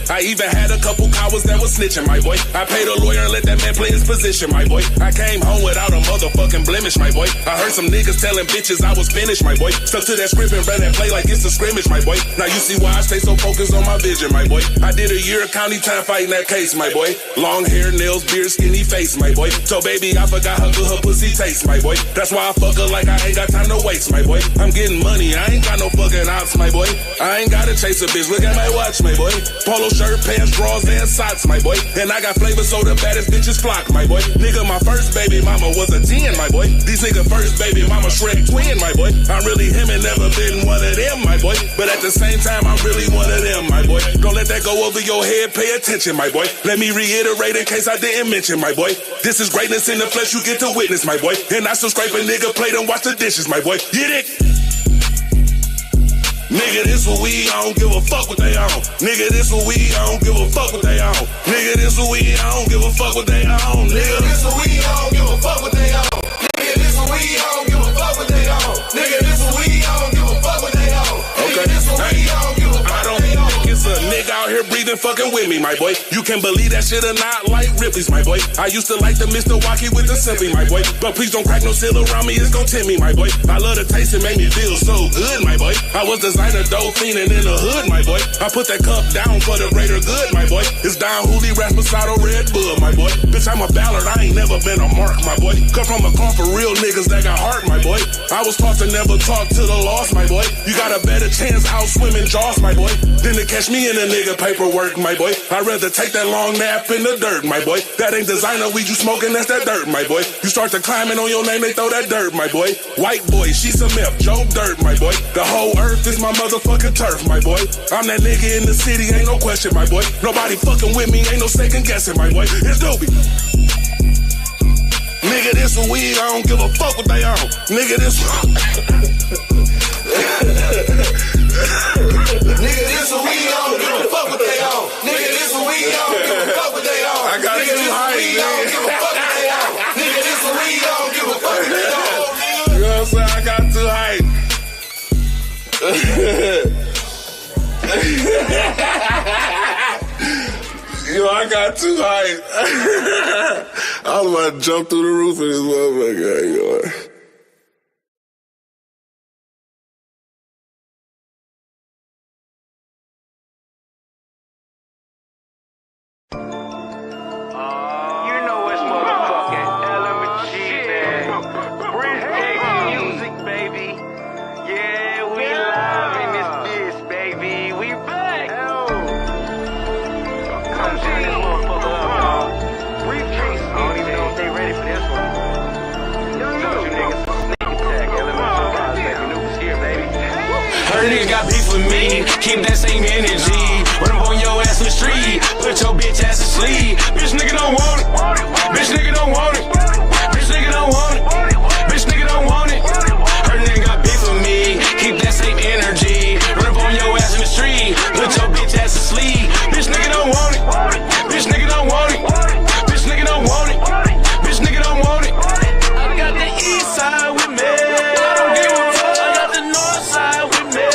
I even had a couple cowards that was snitching, my boy. I paid a lawyer and let that man play his position, my boy. I came home without a motherfucking blemish, my boy. I heard some niggas telling bitches I was finished, my boy. Stuck to that script and ran that play like it's a scrimmage, my boy. Now you see why I stay so focused on my vision, my boy. I did a year of county time fighting that case, my boy. Long hair, nails, beard, skinny face, my boy. So baby, I forgot how good her pussy tastes, my boy. That's why I fuck her like I ain't got time to waste, my boy. I'm getting money, I ain't got no fucking ops, my boy. I ain't gotta chase a bitch, look at my watch, my boy. Polo shirt, pants, drawers, and socks, my boy. And I got flavor so the baddest bitches flock, my boy. Nigga, my first baby mama was a 10, my boy. These nigga first baby mama Shrek twin, my boy. I'm really him and never been one of them, my boy. But at the same time, I'm really one of them, my boy. Don't let that go over your head, pay attention, my boy. Let me reiterate in case I didn't mention, my boy. This is greatness in the flesh, you get to witness, my boy. And I still scrape a nigga plate and wash the dishes, my boy. Get it? Nigga, this what we on, give a fuck what they on. Nigga, this what we on, give a fuck what they on. Nigga, this what we on, give a fuck what they on. Nigga, this what we on, give a fuck what they on. Nigga, this what we on, give a fuck what they on. Nigga, this what we on, give a fuck what they on. Okay, this what we on, give a fuck what they on. It's a nigga out here breathing fucking with me, my boy. You can believe that shit or not, like Ripley's, my boy. I used to like the Mr. Waukee with the simply, my boy. But please don't crack no seal around me, it's gon' tempt me, my boy. I love the taste, it made me feel so good, my boy. I was designer dope fiending in the hood, my boy. I put that cup down for the greater good, my boy. It's Don Hooley, Rasposado, Red Bull, my boy. Bitch, I'm a ballad, I ain't never been a mark, my boy. Come from a cloth for real niggas that got heart, my boy. I was taught to never talk to the lost, my boy. You got a better chance out swimming jaws, my boy, than to catch me in a nigga paperwork, my boy. I'd rather take that long nap in the dirt, my boy. That ain't designer weed you smoking, that's that dirt, my boy. You start to climbing on your name, they throw that dirt, my boy. White boy, she's a myth, Joe Dirt, my boy. The whole earth is my motherfucking turf, my boy. I'm that nigga in the city, ain't no question, my boy. Nobody fucking with me, ain't no second guessing, my boy. It's Doobie. Nigga, this what we on, give a fuck what they on. Nigga, this Nigga, this what we on, give a fuck what they on. Nigga, this what we on, give a fuck what they on. I got nigga, this what we on, give a fuck what they on. Nigga, this what we on, give a fuck what they on. You know what I'm saying? I got too hype. Yo, I got too hype. I was about to jump through the roof of this motherfucker. Yo. Nigga got beef with me, keep that same energy. Run up on your ass in the street, put your bitch ass to sleep. Bitch nigga don't want it, bitch nigga don't want it, bitch nigga don't want it, bitch nigga don't want it. Her nigga got beef with me, keep that same energy. Run up on your ass in the street, put your bitch ass to sleep. Bitch nigga don't want it, bitch nigga don't want it, bitch nigga don't want it, bitch nigga don't want it. I got the east side with me, I don't give a fuck. I got the north side with me.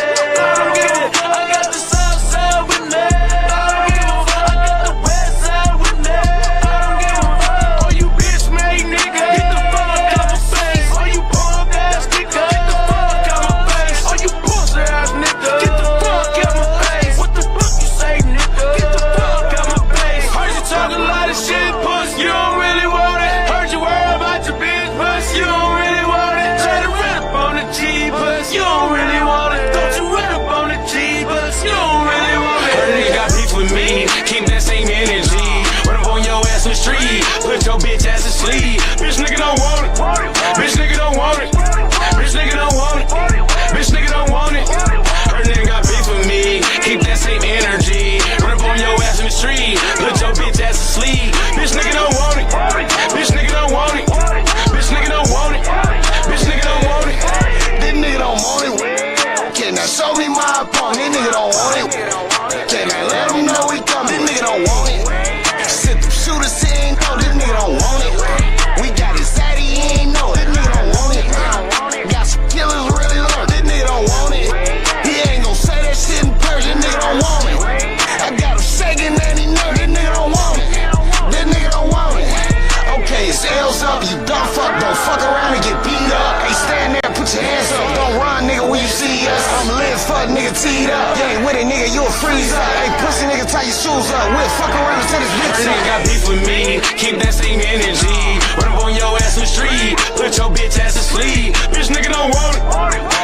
up, nigga, teed up. You ain't with it, nigga, you a freeze up. Hey, pussy nigga, tie your shoes up. We'll fuck around until this bitch up. Got beef with me, keep that same energy. Run up on your ass in the street, put your bitch ass to sleep. Bitch nigga don't want it.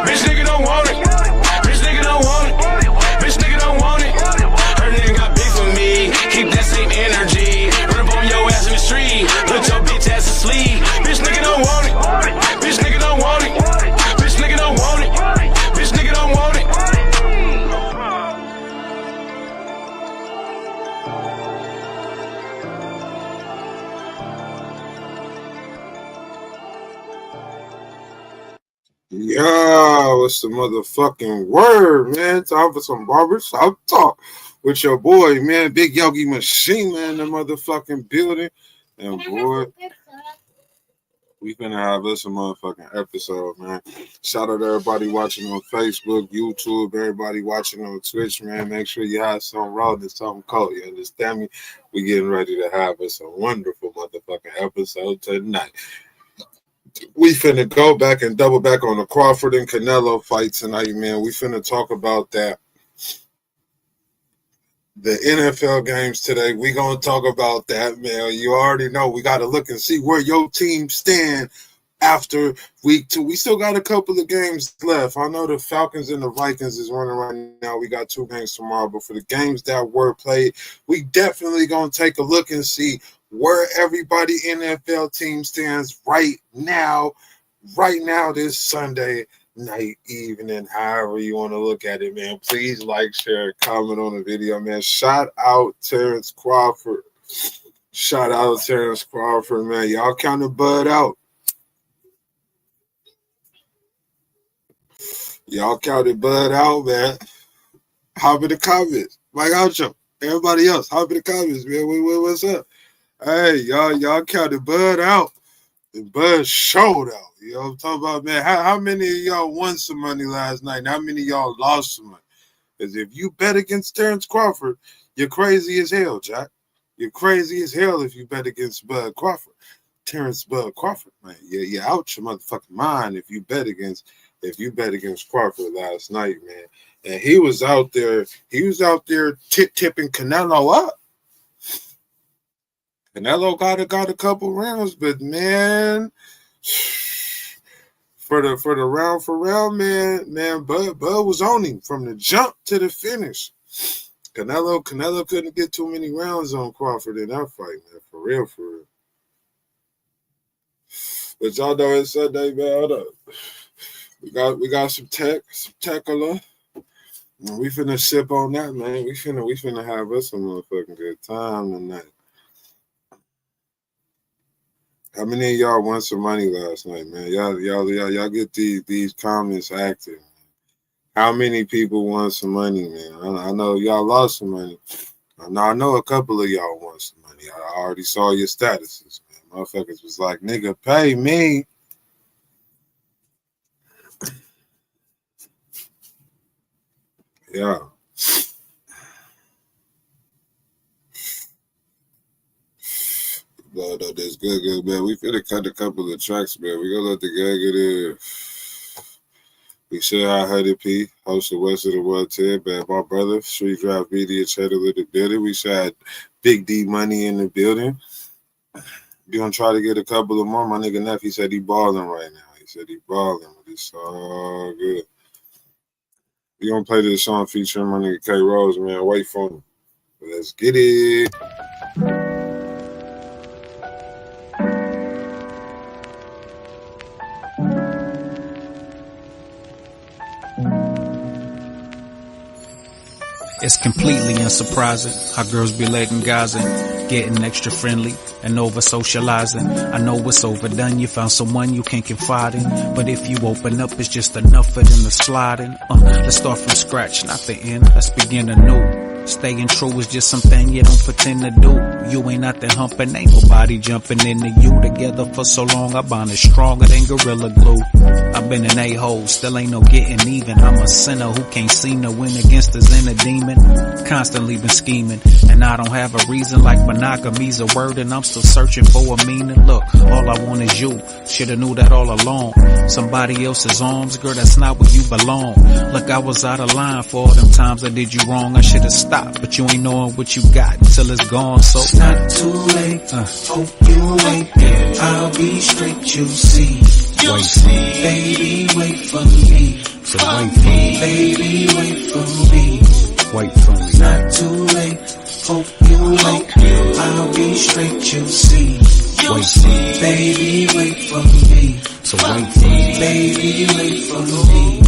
Bitch nigga don't want it. Bitch nigga don't want it. Bitch nigga don't want it. Her nigga got beef with me, keep that same energy. Run up on your ass in the street, put your bitch ass to sleep. Bitch nigga don't want it. Bitch nigga don't want it. Bitch nigga don't want it. Bitch nigga don't want it. Yo, what's the motherfucking word, man? Time for some barbershop talk with your boy, man. Big Yogi Machine, man, in the motherfucking building. And boy, we finna have us a motherfucking episode, man. Shout out to everybody watching on Facebook, YouTube, everybody watching on Twitch, man. Make sure you have some raw and something cold. You understand me? We getting ready to have us a wonderful motherfucking episode tonight. We finna go back and double back on the Crawford and Canelo fight tonight, man. We finna talk about that. The NFL games today, we gonna talk about that, man. You already know we gotta look and see where your team stand after week 2. We still got a couple of games left. I know the Falcons and the Vikings is running right now. We got 2 games tomorrow, but for the games that were played, we definitely gonna take a look and see where everybody NFL team stands right now this Sunday night, evening, however you want to look at it, man. Please like, share, comment on the video, man. Shout out Terrence Crawford. Shout out Terrence Crawford, man. Y'all counted Bud out. Y'all counted Bud out, man. Hop in the comments. Mike Outro. Everybody else, hop in the comments, man. What's up? Hey, y'all counted Bud out. And Bud showed out. You know what I'm talking about, man? How many of y'all won some money last night? And how many of y'all lost some money? Because if you bet against Terrence Crawford, you're crazy as hell, Jack. You're crazy as hell if you bet against Bud Crawford. Terrence Bud Crawford, man. You're out your motherfucking mind if you bet against Crawford last night, man. And he was out there tipping Canelo up. Canelo got a couple rounds, but man, for round, man, Bud was on him from the jump to the finish. Canelo couldn't get too many rounds on Crawford in that fight, man. For real. But y'all know it's Sunday, man. Hold up. We got some tequila. We finna sip on that, man. We finna have us a motherfucking good time tonight. How many of y'all won some money last night, man? Y'all get these comments active. How many people won some money, man? I know y'all lost some money. I know a couple of y'all won some money. I already saw your statuses, man. Motherfuckers was like, nigga, pay me. Yeah. No, that's good, man. We finna cut a couple of tracks, man. We gonna let the gang get in. We should have Honey P, host of West of the 110, man. My brother, Street Drive Media channel in the building. We should have Big D Money in the building. We gonna try to get a couple of more. My nigga Neff, he said he balling right now. He said he balling, but it's all good. We gonna play this song featuring my nigga K Rose, man. Wait for him. Let's get it. It's completely unsurprising how girls be letting guys in, getting extra friendly and over socializing. I know it's overdone, you found someone you can confide in, but if you open up, it's just enough for them to slide in. Let's start from scratch, not the end, let's begin anew. Staying true is just something you don't pretend to do. You ain't nothing humping, ain't nobody jumping into you. Together for so long, our bond is stronger than Gorilla Glue. I've been an a-hole, still ain't no getting even. I'm a sinner who can't seem to win against his inner demon. Constantly been scheming, and I don't have a reason like monogamy's a word, and I'm still searching for a meaning. Look, all I want is you. Shoulda knew that all along. Somebody else's arms, girl, that's not where you belong. Look, I was out of line for all them times I did you wrong. I shoulda stopped, but you ain't knowing what you got until it's gone. So it's not too late. Hope you wait. I'll be straight. You'll see. Wait for me, baby. Wait for me. So wait for me, baby. Wait for me. Wait for me. It's not too late. Hope you wait. I'll be straight. You'll see. Wait for me, baby. Wait for me. So wait for me, baby. Wait for me.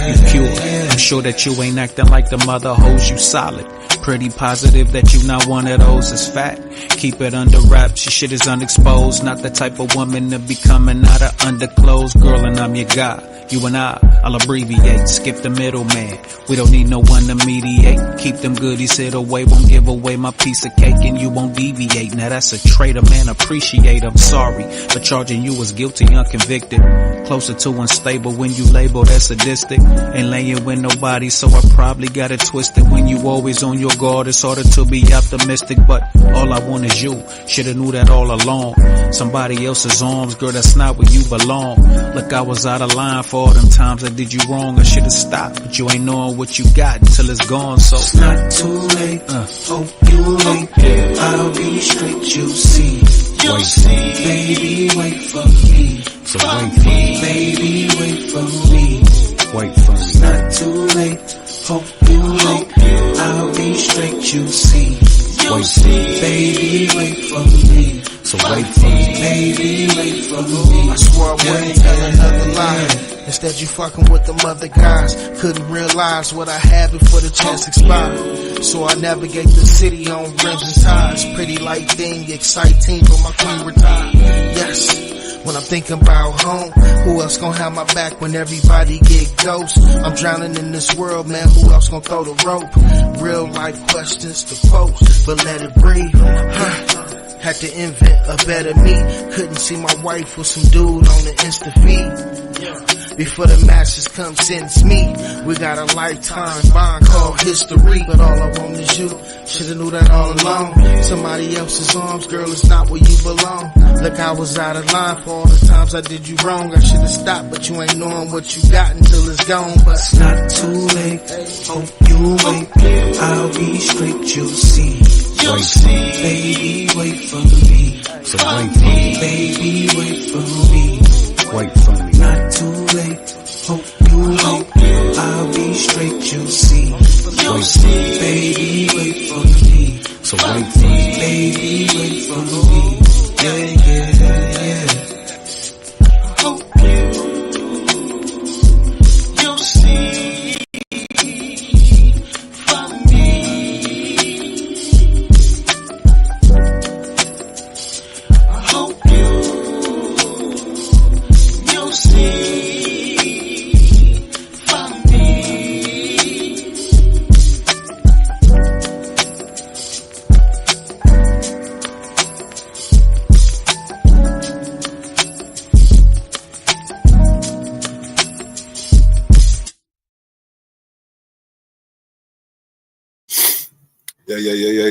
You pure. I'm sure that you ain't acting like the mother hoes. You solid. Pretty positive that you not one of those is fat. Keep it under wraps, your shit is unexposed. Not the type of woman to be coming out of underclothes. Girl, and I'm your guy. You and I'll abbreviate, skip the middleman. We don't need no one to mediate. Keep them goodies hid away, won't give away my piece of cake and you won't deviate. Now that's a trait a man appreciate. I'm sorry for charging you as guilty unconvicted. Closer to unstable when you label that sadistic. Ain't laying with nobody, so I probably got it twisted. When you always on your guard, it's harder to be optimistic. But all I want is you, shoulda knew that all along. Somebody else's arms, girl, that's not where you belong. Look, I was out of line for all them times I did you wrong. I shoulda stopped, but you ain't knowing what you got until it's gone. So it's not too late. Hope you wait. I'll be straight. You'll see. Wait for me, baby. Wait for me. So wait for me, baby. Wait for me. Wait for me. It's not too late. Hope you wait. I'll be straight. You'll see. Wait for me, baby. Wait for me. So wait for me, baby. Wait for me. I swore I wouldn't tell another lie. Instead you fucking with them other guys. Couldn't realize what I had before the chance expired. So I navigate the city on rims and ties. Pretty light thing, exciting, but my queen retired. Yes. When I'm thinking about home, who else gonna have my back when everybody get ghost? I'm drowning in this world, man, who else gonna throw the rope? Real life questions to post, but let it breathe. Had to invent a better me. Couldn't see my wife with some dude on the Insta feed. Before the masses come sentence me, we got a lifetime bond called history. But all I want is you. Shoulda knew that all along. Somebody else's arms, girl, it's not where you belong. Look, I was out of line for all the times I did you wrong. I shoulda stopped, but you ain't knowing what you got until it's gone. But it's not too late. Hope you wait. I'll be straight. You'll see. wait for me, baby. Wait for me. So wait for me, baby. Wait for me. Wait for me. Not too late. Hope you wait. I'll be straight. You'll see. Wait for me, baby. Wait for me. So wait for me, baby. Wait for me. Yeah. Hope you'll see from me. I hope you'll see from me.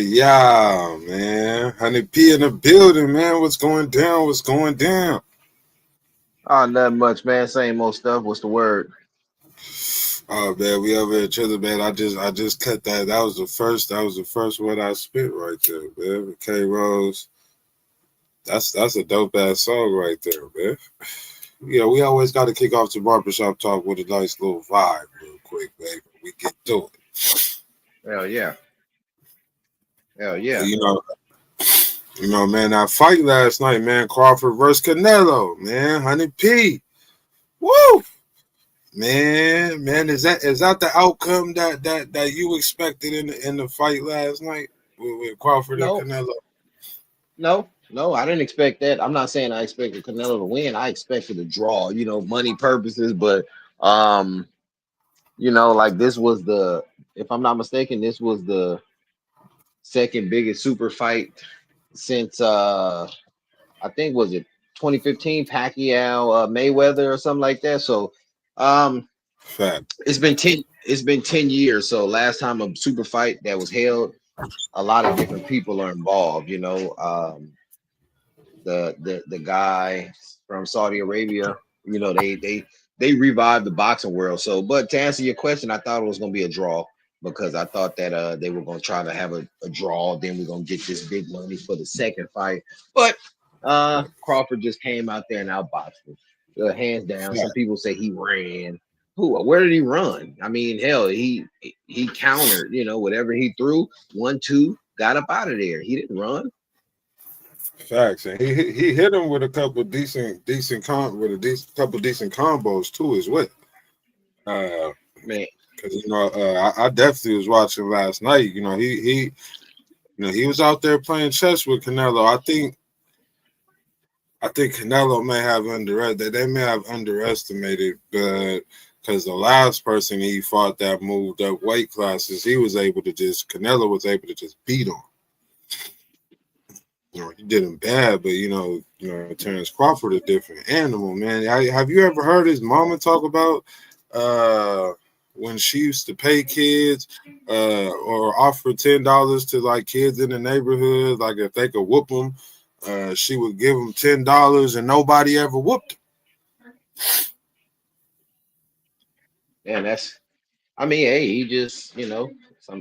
Yeah, man. Honey P in the building, man. What's going down? What's going down? Oh, nothing much, man. Same old stuff. What's the word? Oh man, we over here chilling, man. I just cut that. That was the first word I spit right there, man. K Rose. That's a dope ass song right there, man. Yeah, we always got to kick off the barbershop talk with a nice little vibe, real quick, baby. We get to it. Hell yeah. Hell yeah. You know, man, that fight last night, man, Crawford versus Canelo, man, Honey P. Woo! Man, is that the outcome that you expected in the fight last night with Crawford and Canelo? No, I didn't expect that. I'm not saying I expected Canelo to win. I expected a draw, money purposes, but like this was the if I'm not mistaken, this was the second biggest super fight since I think was it 2015 Pacquiao Mayweather or something like that. So um Fact. it's been 10 years. So last time a super fight that was held, a lot of different people are involved, the guy from Saudi Arabia. They revived the boxing world. So, but to answer your question, I thought it was gonna be a draw because I thought that they were gonna try to have a draw. Then we're gonna get this big money for the second fight. But Crawford just came out there and outboxed him, hands down. Some Fact. people say he ran. Who? Where did he run? I mean, hell, he countered. Whatever he threw, 1, 2, got up out of there. He didn't run. Facts. And he hit him with a couple couple decent combos too as well. Uh, Man, because I definitely was watching last night. He was out there playing chess with Canelo. I think Canelo may have underestimated, but because the last person he fought that moved up weight classes, Canelo was able to just beat him. He did him bad, but Terrence Crawford a different animal, man. Have you ever heard his mama talk about when she used to pay kids or offer $10 to like kids in the neighborhood, like if they could whoop them, she would give them $10 and nobody ever whooped man, I mean, hey, he just,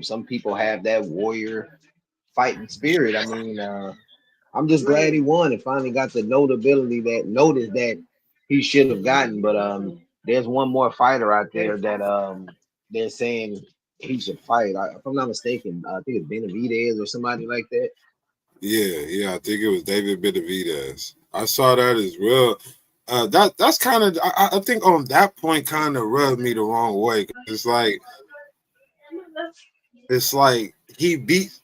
some people have that warrior fighting spirit. I mean, I'm just glad he won and finally got the notability that notice that he should have gotten. But there's one more fighter out there that they're saying he should fight. If I'm not mistaken, I think it's Benavidez or somebody like that. Yeah, I think it was David Benavidez. I saw that as well. That's kind of I think on that point kind of rubbed me the wrong way. It's like he beat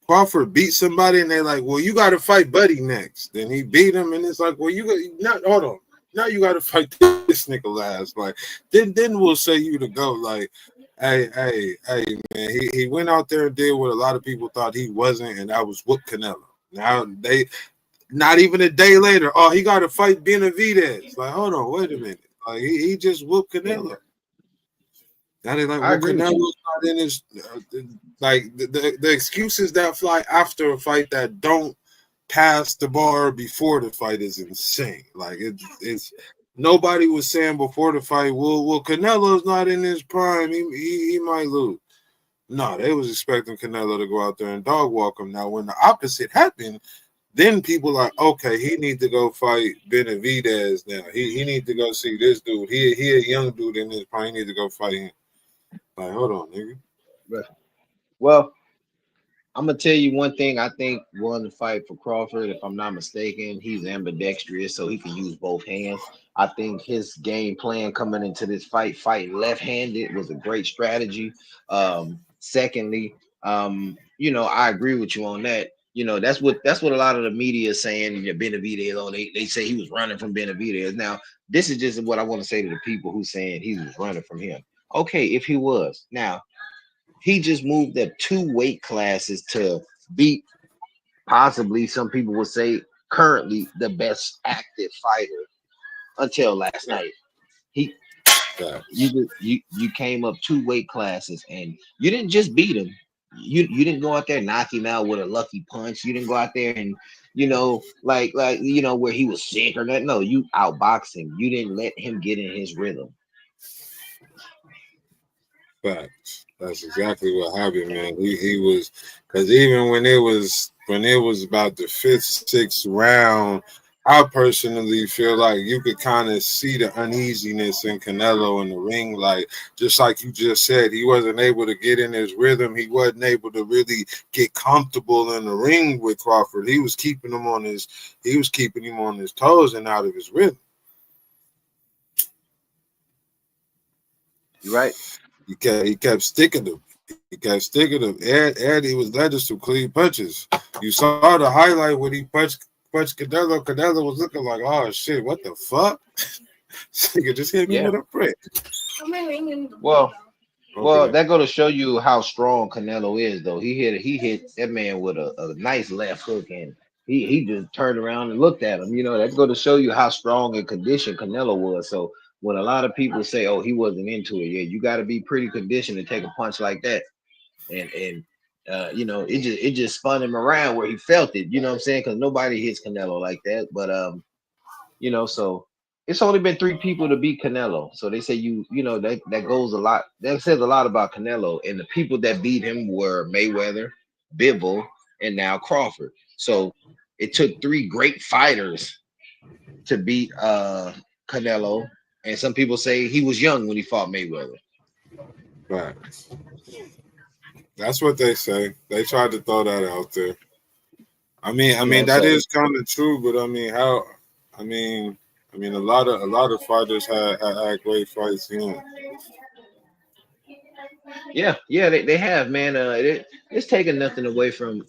Crawford beat somebody and they're like, well, you got to fight Buddy next. Then he beat him and it's like, well, you got not hold on. Now you got to fight this nigga last. Like, then we'll say you to go. Like, hey, man. He went out there and did what a lot of people thought he wasn't, and that was whoop Canelo. Now they not even a day later. Oh, he got to fight Benavidez. Like, hold on, wait a minute. Like he just whooped Canelo. Now they like, I well, agree with you. Canelo's not in his like the excuses that fly after a fight that don't pass the bar before the fight is insane. Like it's nobody was saying before the fight, well, Canelo's not in his prime. He might lose. No, they was expecting Canelo to go out there and dog walk him. Now, when the opposite happened, then people like, okay, he need to go fight Benavidez now. He need to go see this dude. He a young dude in his prime. He need to go fight him. Like, hold on, nigga. Well, I'm gonna tell you one thing. I think won the fight for Crawford, if I'm not mistaken. He's ambidextrous, so he can use both hands. I think his game plan coming into this fighting left-handed, was a great strategy. Secondly, I agree with you on that. That's what a lot of the media is saying. Benavidez, they say he was running from Benavidez. Now, this is just what I want to say to the people who saying he was running from him. Okay, if he was. Now, he just moved up 2 weight classes to beat possibly, some people would say, currently the best active fighter until last night. He you came up 2 weight classes and you didn't just beat him. You didn't go out there and knock him out with a lucky punch. You didn't go out there and like where he was sick or nothing. No, you outboxed him. You didn't let him get in his rhythm. Facts. That's exactly what happened, man. He was, because even when it was about the 5th, 6th round, I personally feel like you could kind of see the uneasiness in Canelo in the ring. Like, just like you just said, he wasn't able to get in his rhythm. He wasn't able to really get comfortable in the ring with Crawford. He was keeping him on his toes and out of his rhythm. You're right. He kept sticking him. And he was letting some clean punches. You saw the highlight when he punched Canelo. Canelo was looking like, oh shit, what the fuck? Nigga just hit me with a prick. Well, Well, Okay. that go to show you how strong Canelo is, though. He hit that man with a nice left hook, and he just turned around and looked at him. You know, that go to show you how strong and conditioned Canelo was. So when a lot of people say, "Oh, he wasn't into it," yeah, you got to be pretty conditioned to take a punch like that. And you know, it just spun him around where he felt it. You know what I'm saying? Because nobody hits Canelo like that. But you know, so it's only been three people to beat Canelo. So they say you know that goes a lot. That says a lot about Canelo. And the people that beat him were Mayweather, Bivol, and now Crawford. So it took three great fighters to beat Canelo. And some people say he was young when he fought Mayweather. Facts. That's what they say. They tried to throw that out there. I You mean know, that so is kind of true, but I mean how? I mean, a lot of fighters had great fights. You know. yeah, they have, man. It's taking nothing away from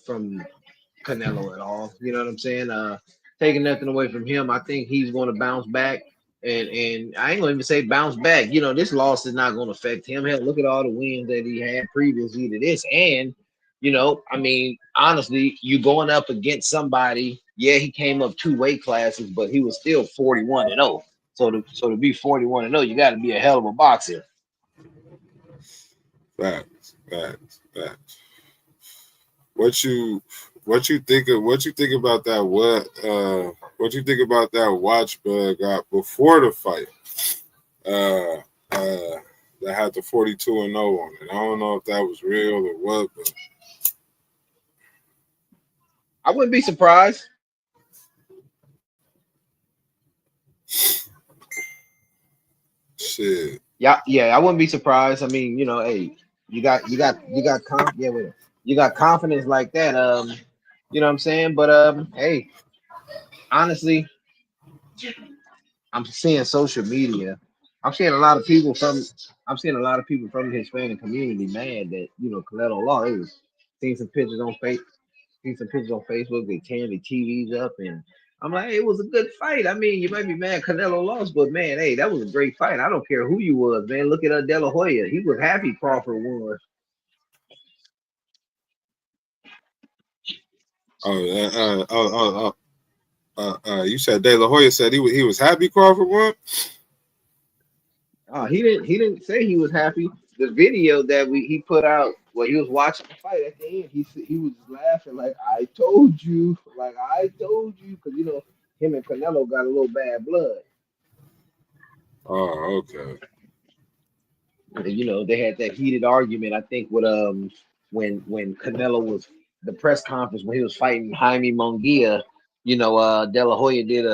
Canelo at all. You know what I'm saying? Taking nothing away from him. I think he's going to bounce back. And I ain't gonna even say bounce back. You know, this loss is not going to affect him. Hell, look at all the wins that he had previously to this. And you know, I mean, honestly, you going up against somebody. Yeah, he came up two weight classes, but he was still 41-0. So to be 41-0, you got to be a hell of a boxer. Facts. What you what you think about that? What you think about that watch bug got before the fight? Uh, that had the 42-0 on it. I don't know if that was real or what, but I wouldn't be surprised. shit. Yeah, I wouldn't be surprised. I mean, you know, hey, you got confidence like that. You know what I'm saying? But hey, honestly, I'm seeing social media. I'm seeing a lot of people from I'm seeing a lot of people from the Hispanic community mad that you know Canelo Law. They was seeing some pictures on Facebook. They tearing the TVs up, and I'm like, hey, it was a good fight. I mean, you might be mad Canelo lost, but man, hey, that was a great fight. I don't care who you was, man. Look at De La Hoya. He was happy Crawford won. You said De La Hoya said he was happy Crawford won. He didn't say he was happy. The video that he put out when he was watching the fight at the end, he was laughing like I told you, because you know him and Canelo got a little bad blood. Oh, okay. And, you know they had that heated argument. I think with when Canelo was the press conference when he was fighting Jaime Munguia. You know, De La Hoya did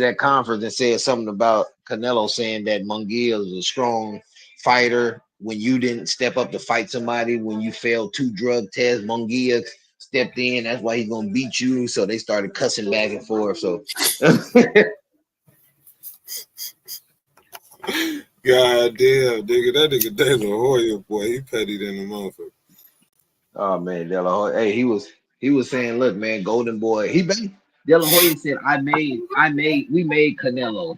that conference and said something about Canelo saying that Munguia is a strong fighter. When you didn't step up to fight somebody, when you failed two drug tests, Munguia stepped in. That's why he's gonna beat you. So they started cussing back and forth. So, God damn, nigga, that nigga De La Hoya, boy, he petty than a motherfucker. oh man, De La Hoya. Hey, he was saying, look, man, Golden Boy. De La Hoya said, we made Canelo.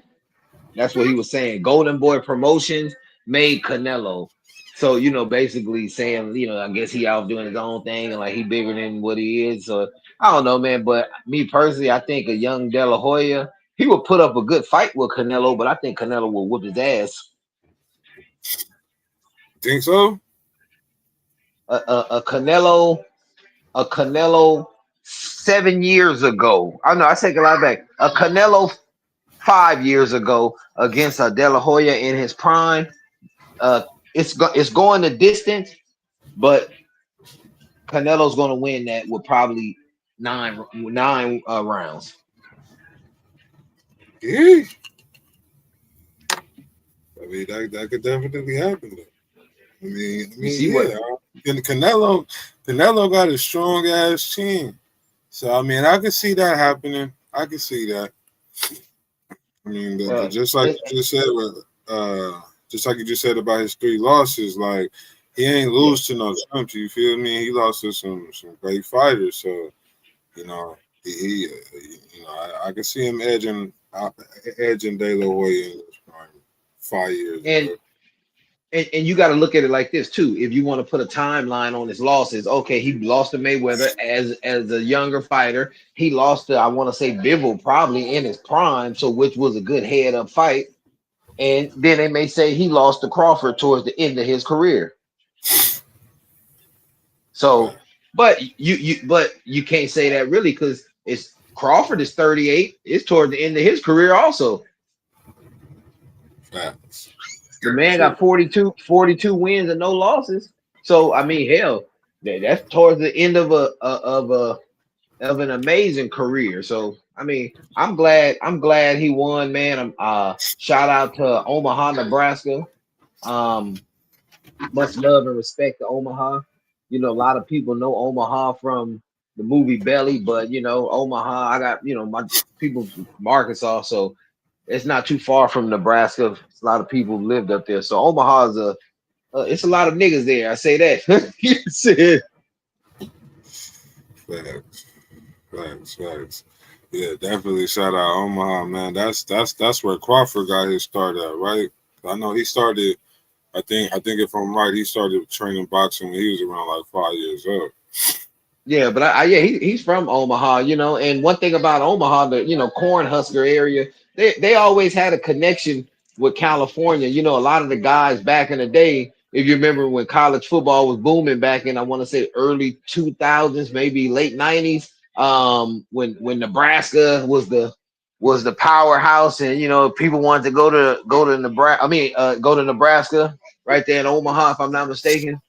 That's what he was saying. Golden Boy Promotions made Canelo. So, you know, basically saying, you know, I guess he out doing his own thing and like he bigger than what he is. So I don't know, man. But me personally, I think a young De La Hoya, he would put up a good fight with Canelo, but I think Canelo will whoop his ass. Think so? A Canelo, a Canelo 7 years ago. I know I take a lot back. A Canelo 5 years ago against a De La Hoya in his prime. Uh, it's going the distance, but Canelo's going to win that with probably nine rounds. Yeah. I mean, that could definitely happen. Though. You see what? Yeah. And Canelo got a strong ass chin, so I mean, I can see that happening. I can see that. I mean, Uh, just like and- you just said, just like you just said about his three losses, like he ain't yeah, lose to no champs. You feel me? He lost to some great fighters. So you know, I can see him edging De La Hoya in his prime 5 years and ago. and you got to look at it like this too. If you want to put a timeline on his losses, okay, he lost to Mayweather as a younger fighter. He lost to, I want to say, Bivol probably in his prime, so which was a good head up fight. And then they may say he lost to Crawford towards the end of his career. So, but you can't say that really because it's Crawford is 38. It's toward the end of his career also. Facts. The man got 42 wins and no losses. So I mean, hell, that's towards the end of an amazing career. So I mean, I'm glad he won, man. Shout out to Omaha, Nebraska. Much love and respect to Omaha. You know, a lot of people know Omaha from the movie Belly, but you know, Omaha, I got, my people from Arkansas, so it's not too far from Nebraska. A lot of people lived up there. So Omaha is it's a lot of niggas there. I say that. Facts. Yeah, definitely shout out Omaha, man. That's where Crawford got his start at, right? I know he started. I think if I'm right, he started training boxing when he was around like 5 years old. Yeah, but he's from Omaha, and one thing about Omaha, the Cornhusker area, they always had a connection with California. A lot of the guys back in the day, if you remember when college football was booming back in, I want to say early 2000s, maybe late 90s, when Nebraska was the powerhouse, and people wanted to go to Nebraska. Go to Nebraska right there in Omaha, if I'm not mistaken.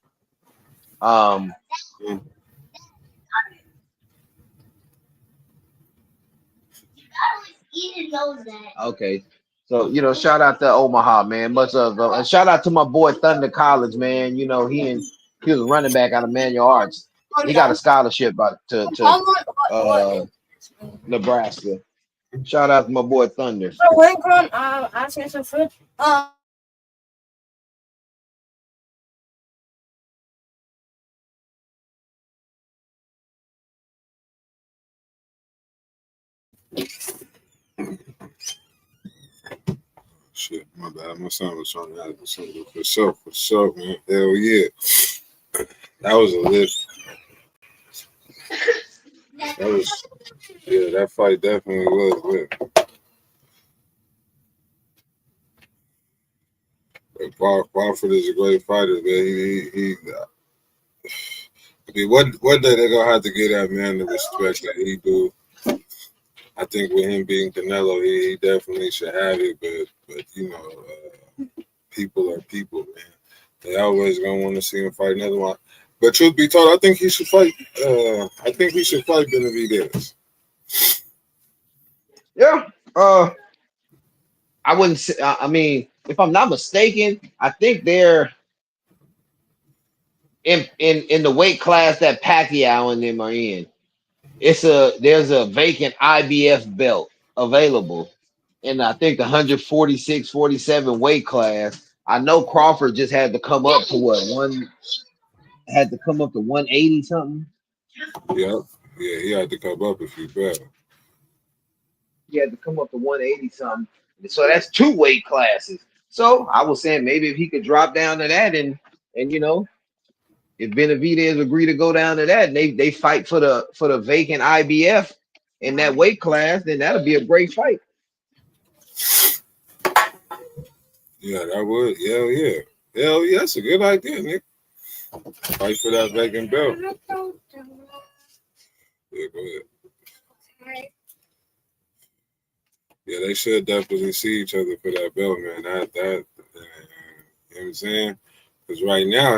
Okay. So, shout out to Omaha, man. Much of and shout out to my boy Thunder College, man. He was a running back out of Manual Arts. He got a scholarship to Nebraska. Shout out to my boy Thunder. Shit, my bad. My son was trying to ask something for sure, man. Hell yeah. That was a lift. That fight definitely was lit. Crawford is a great fighter, man. One day they're gonna have to get that man the respect that he do. I think with him being Canelo, he definitely should have it. But people are people, man. They always gonna want to see him fight another one. But truth be told, I think he should fight. I think he should fight Benavidez. Yeah. I wouldn't say. I mean, if I'm not mistaken, I think they're in the weight class that Pacquiao and them are in. There's a vacant IBF belt available, and I think the 146, 47 weight class. I know Crawford just had to come up to 180 something. Yep. Yeah, he had to come up if he better. He had to come up to 180 something. So that's two weight classes. So I was saying maybe if he could drop down to that and if Benavidez agree to go down to that and they fight for the vacant IBF in that weight class, then that'll be a great fight. Yeah, that would. Hell yeah, that's a good idea, Nick. Fight for that vacant belt. Yeah, go ahead. Yeah, they should definitely see each other for that belt, man. You know what I'm saying? Because right now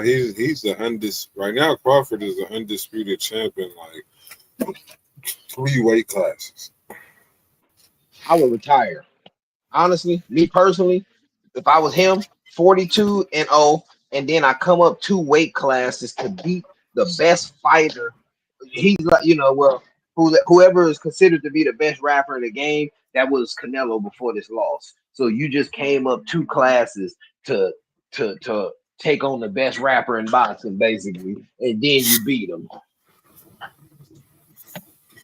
right now Crawford is the undisputed champion, like 3 weight classes. I would retire. Honestly, me personally, if I was him, 42-0, and then I come up 2 weight classes to beat the best fighter. He's like, whoever is considered to be the best rapper in the game, that was Canelo before this loss. So you just came up 2 classes to take on the best rapper in boxing, basically, and then you beat him.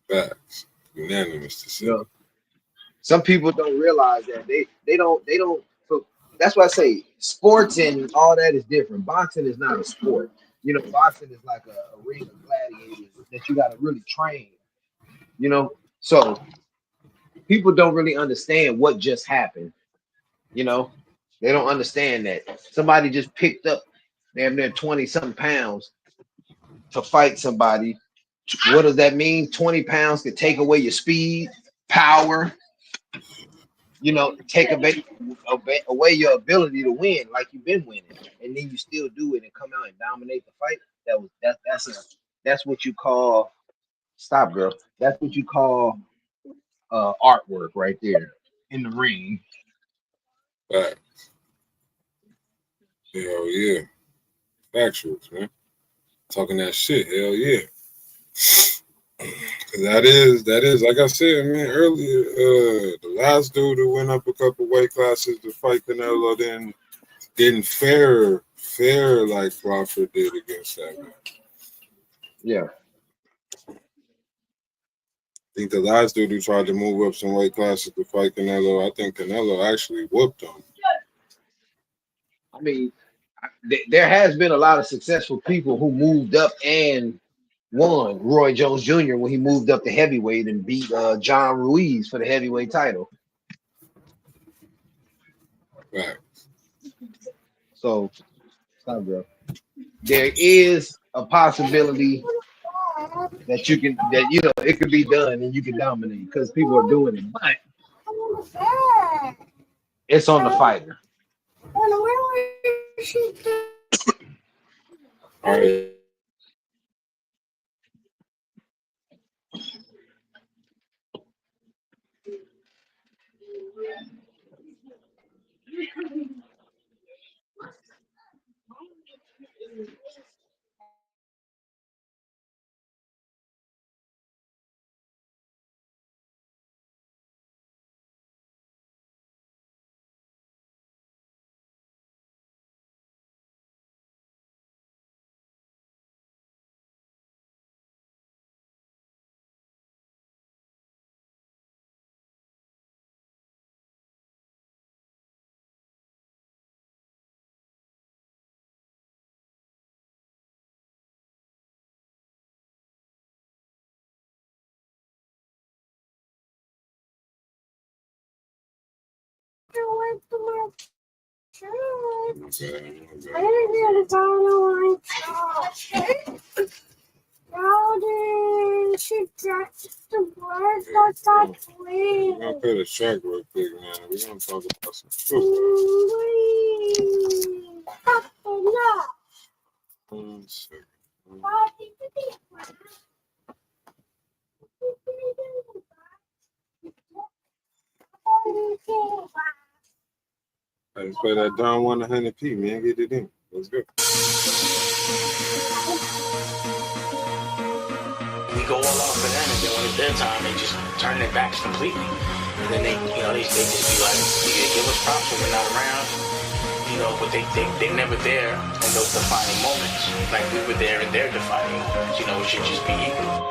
Facts. Unanimous decision. Some people don't realize that they don't. So that's why I say sports and all that is different. Boxing is not a sport. You know, boxing is like a ring of gladiators that you got to really train. You know, so people don't really understand what just happened. You know, they don't understand that somebody just picked up damn near 20 something pounds to fight somebody. What does that mean? 20 pounds could take away your speed, power, you know, take away your ability to win like you've been winning, and then you still do it and come out and dominate the fight. That's what you call stop, girl. That's what you call artwork right there in the ring. Facts. Hell yeah. Factuals, man. Talking that shit. Hell yeah. That is like I said, man, earlier, the last dude who went up a couple weight classes to fight Canelo didn't fare like Crawford did against that man. Yeah. I think the last dude who tried to move up some weight classes to fight Canelo, I think Canelo actually whooped him. I mean, there has been a lot of successful people who moved up and won. Roy Jones Jr. when he moved up to heavyweight and beat John Ruiz for the heavyweight title. Right. So, stop, bro. There is a possibility that it could be done and you can dominate because people are doing it, but it's on the fighter. All right. We're gonna put a track real quick, man. We're gonna talk about some food. 1 second. Let's play that Don 100p, man. Get it in. Let's go. We go all out for them, and then when it's their time, they just turn their backs completely. And then they just be like, they give us props when we're not around, but they're never there in those defining moments. Like we were there in their defining moments. It should just be equal.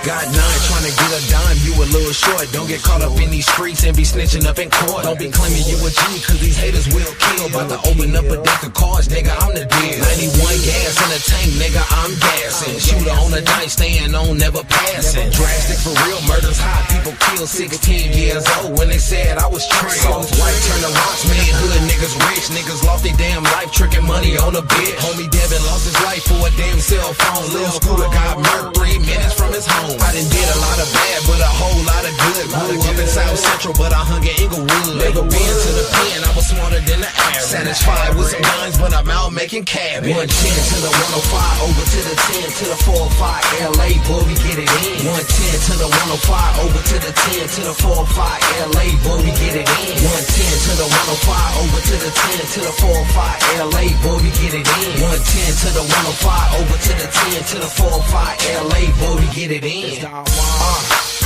Got 9 trying to get a dime, you a little short. Don't get caught up in these streets and be snitching up in court. Don't be claiming you a G, cause these haters will kill. About to open up a deck of cards, nigga, I'm the deal. 91 gas in the tank, nigga, I'm gassing. Shooter on the dice, staying on, never passing. Drastic for real, murders high, people kill 16 years old when they said I was trained. White turn to rocks, man, hood niggas rich. Niggas lost their damn life, tricking money on a bitch. Homie Devin lost his life for a damn cell phone. Lil Scooter got murdered 3 minutes from his home. I done did a lot of bad, but a whole lot of good. Grew up in South Central, but I hung in Inglewood. Never been to the pen, I was smarter than the average. Satisfied with some guns, but I'm out making cabbage. 110 to the 105, over to the 10 to the 405 LA, boy, we get it in. 110 to the 105, over to the 10 to the 405 LA, boy, we get it in. 110 to the 105, over to the 10 to the 405 LA, boy, we get it in. 110 to the 105, over to the 10 to the 405 LA, boy, we get it in.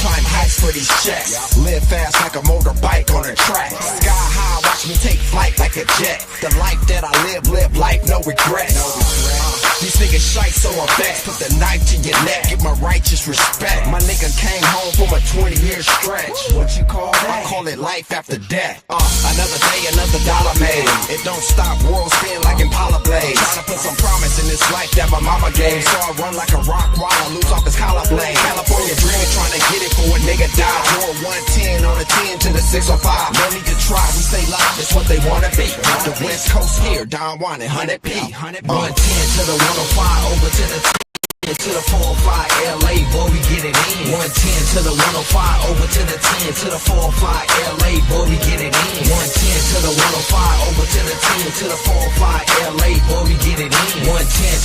Climb climb heights for these checks. Live fast like a motorbike on a track. Sky high, watch me take flight like a jet. The life that I live life, no regrets. These niggas shite, so I'm back. Put the knife to your neck, give my righteous respect. My nigga came home from a 20-year stretch. What you call that? I call it life after death. Another day, another dollar made. It don't stop, world spin like Impala blades. Trying to put some promise in this life that my mama gave. So I run like a rock while I lose off his collar blade. California dreaming, trying to get it for a nigga die. Door 110 on a 10 to the 605. No need to try, we stay live, that's what they wanna be. The West Coast here, Don Juan and 100P. 110 to the 105, over to the 10 to the 405, LA, boy, we get it in. 110 to the 105, over to the 10 to the 405, LA, boy, we get it in. 110 to the 105, over to the 10 to the 405, LA, boy, we get it in. 110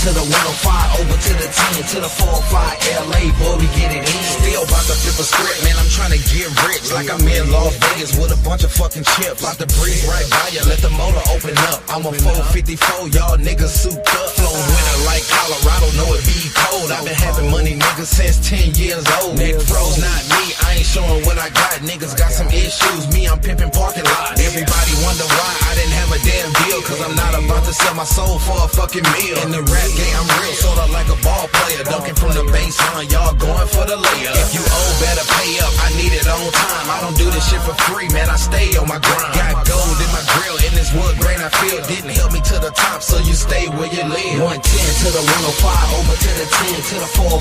to the 105, over to the 10 to the 405, LA, boy, we get it in. Still about to flip a script, man, I'm trying to get rich. Like I'm in Las Vegas with a bunch of fucking chips. About to breeze right by ya, let the motor open up. I'm a 454, y'all niggas souped up. Flowing winter like Colorado, know it be cold. I've been having money, niggas, since 10 years old. Neck froze, not me, I ain't showing what I got. Niggas got some issues, me, I'm pimping parking lots. Everybody wonder why I didn't have a damn deal, cause I'm not about to sell my soul for a fucking meal. In the rap game, I'm real, sorta like a ball player. Dunking from the baseline, y'all going for the layup. If you owe, better pay up, I need it on time. I don't do this shit for free, man, I stay on my grind. Got gold in my grill, in this wood grain I feel didn't help me to the top, so you stay where you live. 110 to the 105, over to the 10 to the 405,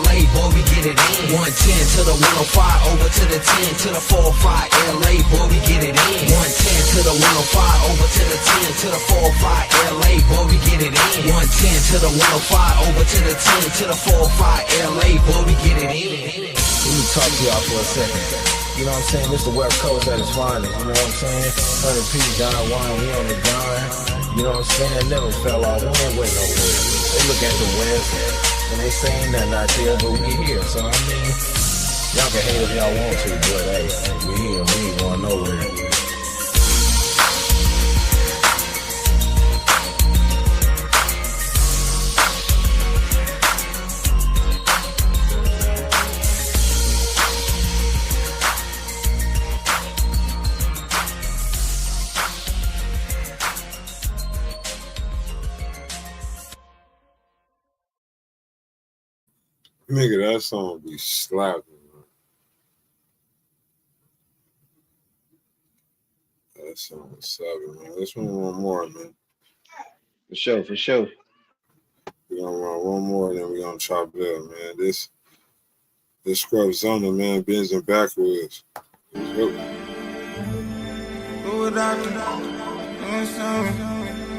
LA, boy, we get it in. 110 to the 105, over to the 10 to the 405, LA, boy, we get it in. 110 to the 105, over to the 10 to the 405, LA, boy, we get it in. 110 to the 105, over to the 10 to the 405, LA, boy, we get it in. Let me talk to y'all for a second. You know what I'm saying? This the West Coast at its finest. You know what I'm saying? 100P, Don Juan, we on the grind. You know what I'm saying? Never fell off. We ain't waiting no way. They look at the West and they saying nothing out there, but we here. So I mean, y'all can hate if y'all want to, but hey, we here. We ain't going nowhere. Nigga, that song be slapping, man. That song is slapping, man. Let's run one more, man. For sure, for sure. We're gonna run one more, then we're gonna chop it up, man. This Scrub Zona, man, bending backwards. Who would I do?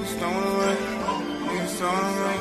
Stone away. Stone away.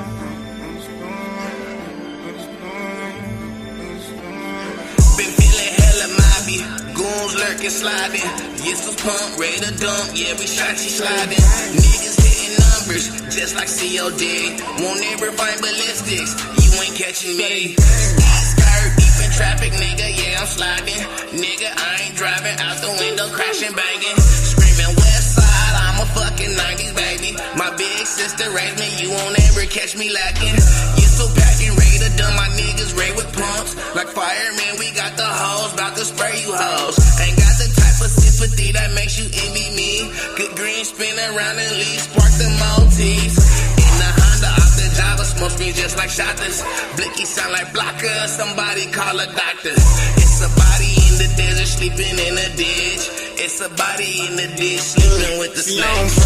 Been feeling hella mobby, goons lurking, sliding. Yes, was pump, ready to dump, yeah, we shot you sliding. Niggas hitting numbers, just like COD. Won't ever find ballistics, you ain't catching me. Skirt, deep in traffic, nigga, yeah, I'm sliding. Nigga, I ain't driving, out the window, crashing, banging. Screaming west side, I'm a fucking 90s baby. My big sister raised me, you won't ever catch me lacking. You so packing, ready to dump, my niggas ready with pumps. Like firemen, we got the hose, about to spray you hoes. Ain't got the type of sympathy that makes you envy me. Good green, spin around and leave, spark the Maltese. In the Honda, off the Java, smoke screens just like shotters. Blicky sound like blocker, somebody call a doctor. It's a body in the desert, sleeping in a ditch. It's a body in the ditch, sleeping with the snakes.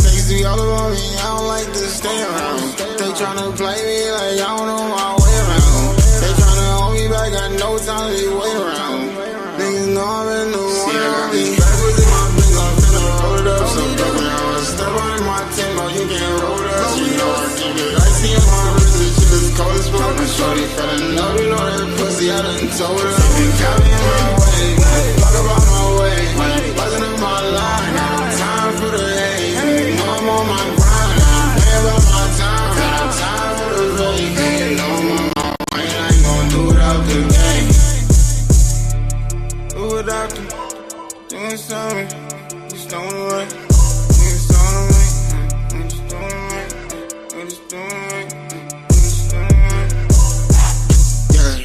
Stacey all over me, I don't like to stay around. They tryna play me like I don't know my way around. They tryna hold me back, got no time to be wait around. Niggas know I'm in the one. See, I got these backwards in my bins, I'm finna roll it up. So dope now, step on my tempo, you can't roll it up. You know I keep it icy in my wrist, this shit is cold as fuck. My shorty fell in love, you know that pussy, I done told her. They got me in my way, fuck about my way. Wasn't in my line, now time for the hate. I'm on my grind, way about my time. Got time for the fake, you know I'm on my way. I ain't gon' do it out the game. Do it out the, doing something, just don't away. Niggas don't away, just don't away, just don't away, just don't away. Yeah,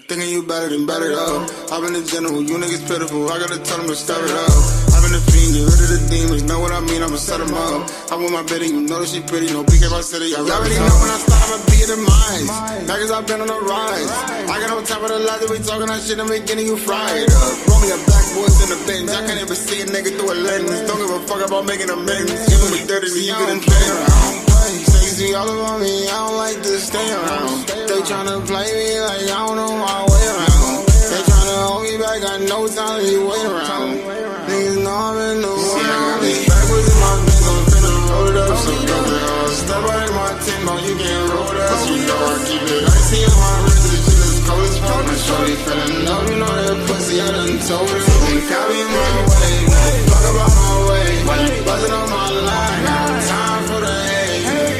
thinking you back. better than better though. I've been in general, you niggas pitiful. I gotta tell them to step it up. I've been a fiend, get rid of the demons. Know what I mean? I'ma set them up. I want my bidding, you know that she pretty. No BK my city. I already know when I start, I'ma be in the minds. Back as I've been on the rise. I got on top of the ladder, we talking that shit, I'm getting you fried up. Roll me a backwoods in the bench. I can't even see a nigga through a lens. Don't give a fuck about making amends. Even with 30, you couldn't play around. Stacey all about me, I don't like to stay around. They tryna play me like I don't know my way around. They tryna hold me back, got no time to be waiting around. Niggas know I'm in the world. Backwards in my bitch, I'm finna roll it up. So go girl, step out in my tent, no, you can't roll it up. You know I keep it icy on my wrist, this shit is cold as fuck. My shorty feeling love, you know that pussy, I done told her. They copy my way, fuck about my way. Buzzing on my line, time for the hate.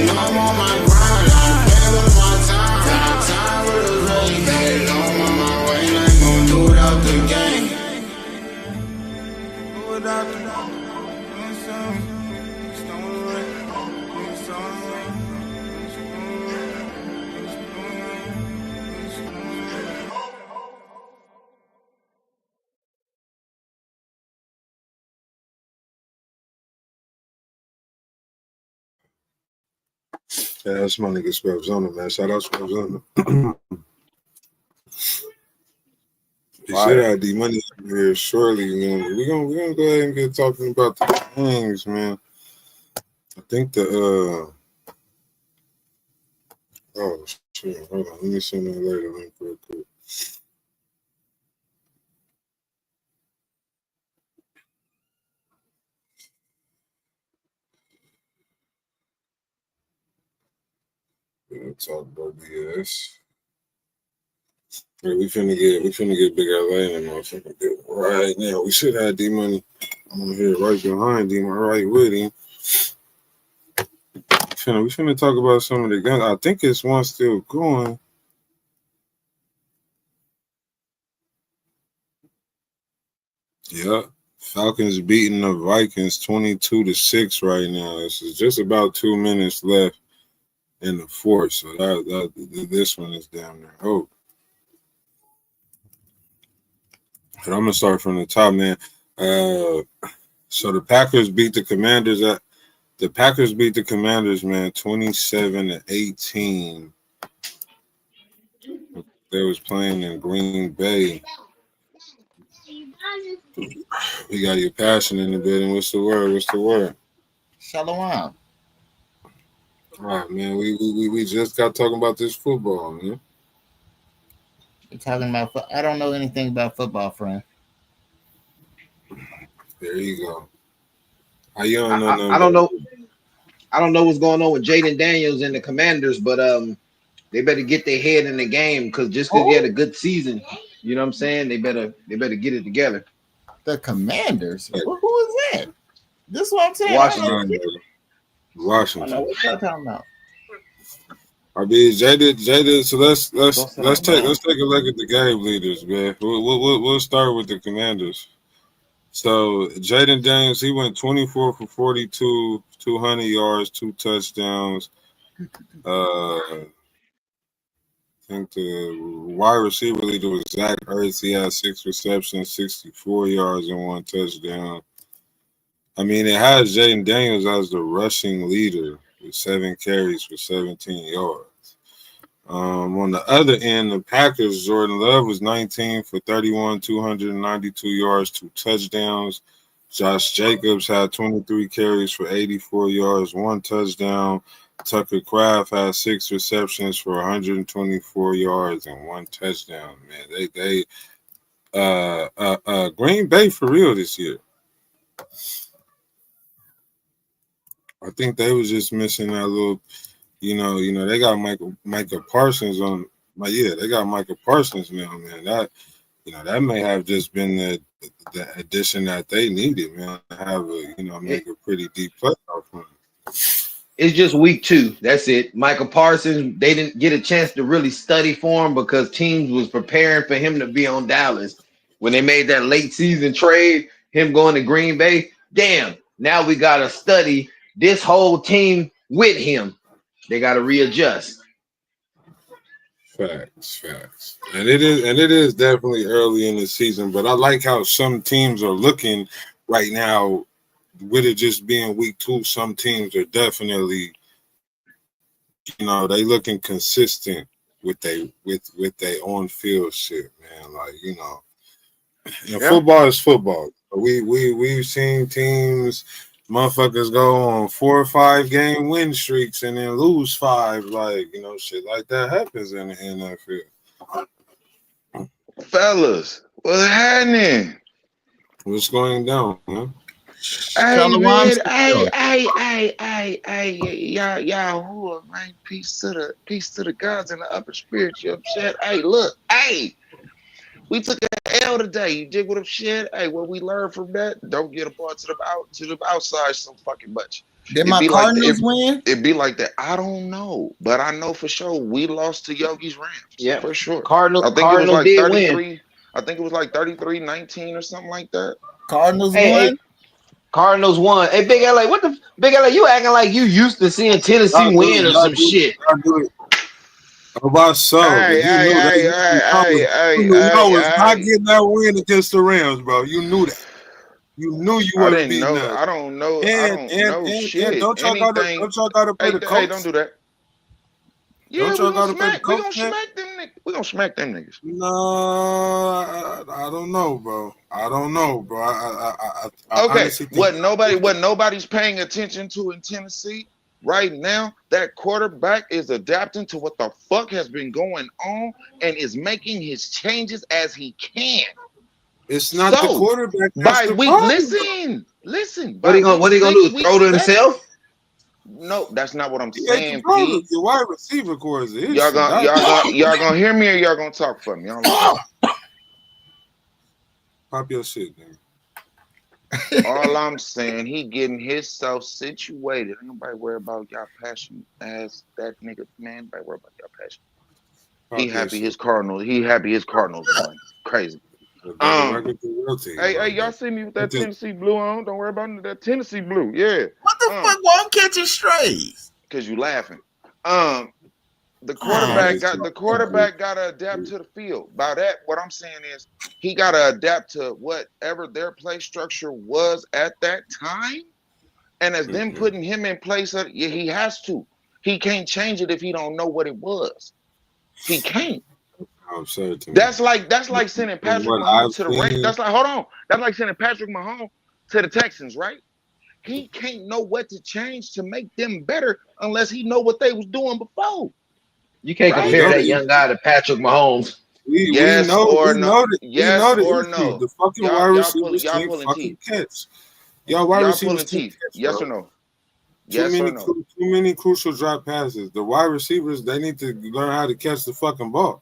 No, I'm on my grind, paying for my time. Time for the rain, no, I'm on my way. I ain't gon' do it out the game. Do it out the game. Yeah, that's my nigga Spevzona, man. Shout out Spevzona. You should have D Money here shortly, man. We're gonna go ahead and get talking about the things, man. I think the oh shit, hold on, let me send that later link real quick. We'll talk about BS. We finna get Big LA in the motherfucker right now. We should have D Money on here right behind him, right with him. We finna talk about some of the guns. I think it's one still going. Yeah. Falcons beating the Vikings 22-6 right now. This is just about 2 minutes left in the fourth. So this one is down there. Oh. But I'm gonna start from the top, man. So the Packers beat the Commanders man, 27-18. They was playing in Green Bay. We got your passion in the building. What's the word? Shalom. All right, man. We just got talking about this football, man. You're talking about I don't know anything about football, friend. There you go. How you don't know nothing? I don't know. I don't know what's going on with Jaden Daniels and the Commanders, but they better get their head in the game because just because they had a good season, you know what I'm saying? They better get it together. The Commanders? Who is that? This is what I'm saying. Washington. I know what y'all talking about. I mean, Jada. So let's take a look at the game leaders, man. We'll start with the Commanders. So Jaden Daniels, he went 24 for 42, 200 yards, 2 touchdowns. I think the wide receiver leader was Zach Ertz. He had 6 receptions, 64 yards, and 1 touchdown. I mean, it has Jaden Daniels as the rushing leader with 7 carries for 17 yards. On the other end, the Packers, Jordan Love was 19 for 31, 292 yards, 2 touchdowns. Josh Jacobs had 23 carries for 84 yards, 1 touchdown. Tucker Kraft had 6 receptions for 124 yards and 1 touchdown. Man, they Green Bay for real this year. I think they was just missing that little, you know, they got Micah Parsons on. They got Micah Parsons now, man. That, that may have just been the addition that they needed, man. To have make a pretty deep playoff run. It's just week 2. That's it. Micah Parsons, they didn't get a chance to really study for him because teams was preparing for him to be on Dallas. When they made that late season trade, him going to Green Bay, damn, now we got to study this whole team with him. They got to readjust. Facts. And it is definitely early in the season, but I like how some teams are looking right now with it just being week 2. Some teams are definitely, they looking consistent with they on field shit, man. Like, and football is football. We've seen teams, motherfuckers go on 4 or 5 game win streaks and then lose 5. Like, shit like that happens in the NFL. Fellas, what's happening? What's going down, man? Hey, man, y'all, who are, man? Peace to the gods and the upper spiritual shit. Hey, look, we took an L today. You dig what I'm saying? Hey, what we learned from that? Don't get apart to the outside so fucking much. Did my Cardinals win? It'd be like that. I don't know, but I know for sure we lost to Yogi's Rams. Yeah, for sure. Cardinals. I think Cardinals it was like did 33. Win. I think it was like 33-19 or something like that. Cardinals won. Hey, Cardinals won. Hey, Big LA, what the Big LA? You acting like you used to seeing Tennessee win or some shit. About so, you was not getting that win against the Rams, bro. You knew that. You knew you weren't beating them. I don't know. I don't know shit. Don't y'all gotta play the Colts? Hey, don't do that. Yeah, we gonna smack them niggas. No, I don't know, bro. I okay, what nobody's paying attention to in Tennessee right now, that quarterback is adapting to what the fuck has been going on and is making his changes as he can. It's not the quarterback. By week, listen. What are you gonna do? Throw to himself? No, that's not what I'm saying. Pete. Your wide receiver core is the issue. Y'all gonna hear me or y'all gonna talk for me? Pop your shit, man. All I'm saying, he getting himself situated. Ain't nobody worry about y'all passion as that nigga, man. Nobody worry about y'all passion. He happy his Cardinals won. Crazy. Hey, y'all see me with that Tennessee blue on? Don't worry about that Tennessee blue. Yeah. What the fuck? Why I'm catching strays? Because you laughing. The quarterback got to adapt to the field. By that, what I'm saying is he got to adapt to whatever their play structure was at that time. And as them putting him in place, he has to. He can't change it if he don't know what it was. He can't. That's like sending Patrick Mahomes to the Rams. That's like sending Patrick Mahomes to the Texans, right? He can't know what to change to make them better unless he know what they was doing before. You can't compare that young guy to Patrick Mahomes. Yes or no? The fucking wide receivers can't fucking catch. Y'all wide receivers can't catch. Yes or no? Too many crucial drop passes. The wide receivers, they need to learn how to catch the fucking ball.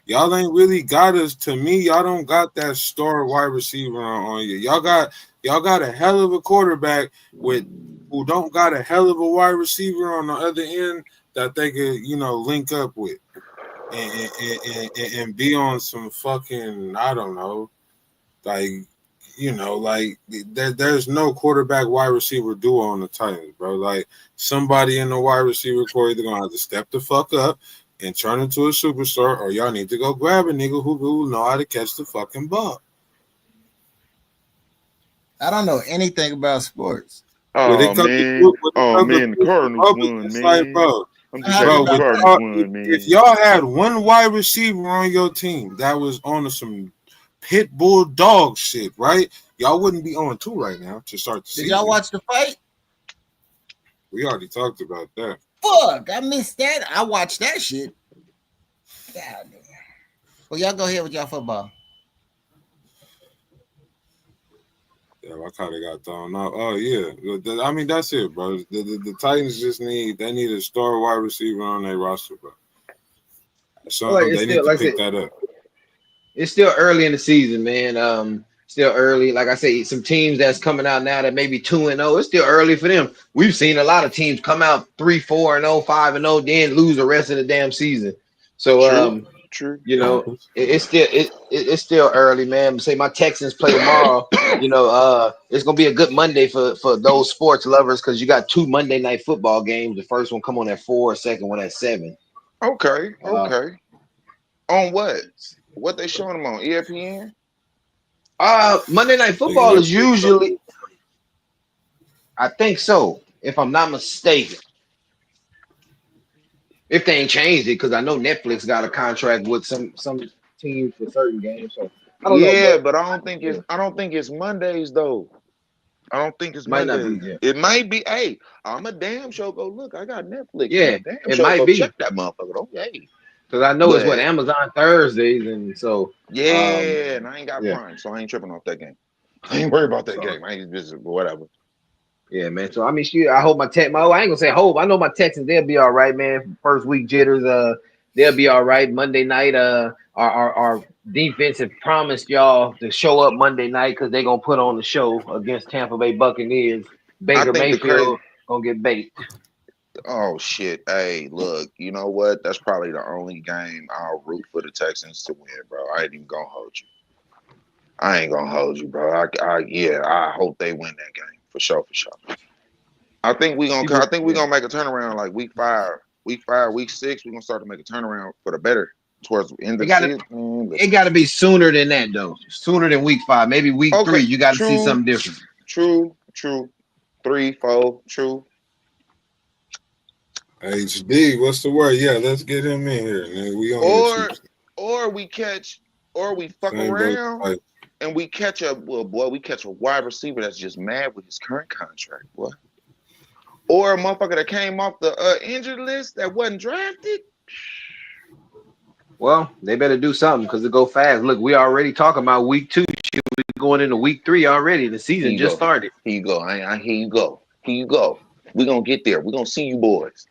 Y'all ain't really got us. To me, y'all don't got that star wide receiver on you. Y'all got a hell of a quarterback who don't got a hell of a wide receiver on the other end that they could, link up with and be on some fucking, I don't know, there's no quarterback wide receiver duo on the Titans, bro. Like, somebody in the wide receiver core either gonna have to step the fuck up and turn into a superstar, or y'all need to go grab a nigga who know how to catch the fucking ball. I don't know anything about sports. The Cardinals won, man. Like, bro, I'm just saying the Cardinals won, man. If y'all had one wide receiver on your team that was on some pit bull dog shit, right? Y'all wouldn't be on 2 right now to start the season. Did y'all watch the fight? We already talked about that. Fuck, I missed that. I watched that shit. God damn. Well, y'all go ahead with y'all football. Yeah, I kind of got thrown out. Oh yeah, I mean that's it, bro. The Titans just need a star wide receiver on their roster, bro. So they need to pick that up. It's still early in the season, man. Still early. Like I say, some teams that's coming out now that may be 2-0. It's still early for them. We've seen a lot of teams come out 3-4-0, 5-0, then lose the rest of the damn season. So True. It's still early, man. Say my Texans play tomorrow. It's gonna be a good Monday for those sports lovers because you got 2 Monday night football games. The first one come on at 4, second one at 7. Okay, Uh, okay. On what? What they showing them on ESPN? Monday Night Football is usually, I think so, if I'm not mistaken. If they ain't changed it, because I know Netflix got a contract with some teams for certain games. So I don't know, Yeah, but but I don't think yeah, it's Mondays though. I don't think it's might not be. Mondays. Yeah, It might be. Hey, I'm a damn sure go look. I got Netflix. I'm a yeah, damn it sure might go be check that motherfucker. Okay. because I know it's what But Amazon Thursdays, and so yeah, and I ain't got yeah, Prime, so I ain't tripping off that game. I ain't worried about that so game. I ain't busy, but whatever. yeah, man. So I mean, shoot, I hope I ain't gonna say hope. I know my Texans, they'll be all right, man. First week jitters, they'll be all right. Monday night, our defense have promised y'all to show up Monday night because they're gonna put on the show against Tampa Bay Buccaneers. I Baker think the crazy. Mayfield gonna get baked. Oh shit! Hey, look. You know what? That's probably the only game I'll root for the Texans to win, bro. I ain't even gonna hold you. I ain't gonna hold you, bro. Yeah. I hope they win that game for sure, for sure. I think we gonna. I People, think we yeah. gonna make a turnaround like week 5, week 6. We gonna start to make a turnaround for the better towards the end It of the gotta season. Man, it listen. gotta be sooner than that though. Sooner than week 5, maybe week Okay, 3. You gotta see true, something different. true. 3, 4, true. HD, what's the word? Yeah, let's get him in here, man. We on your Or Tuesday. or we catch, or we fuck Same boat. around and we catch we catch a wide receiver that's just mad with his current contract, boy. Or a motherfucker that came off the injured list that wasn't drafted. Well, they better do something because it go fast. Look, we already talking about week 2. Shit, we going into week 3 already. The Here season you just go. started. Here you go. Here you go. Here you go. We gonna get there. We gonna see you boys.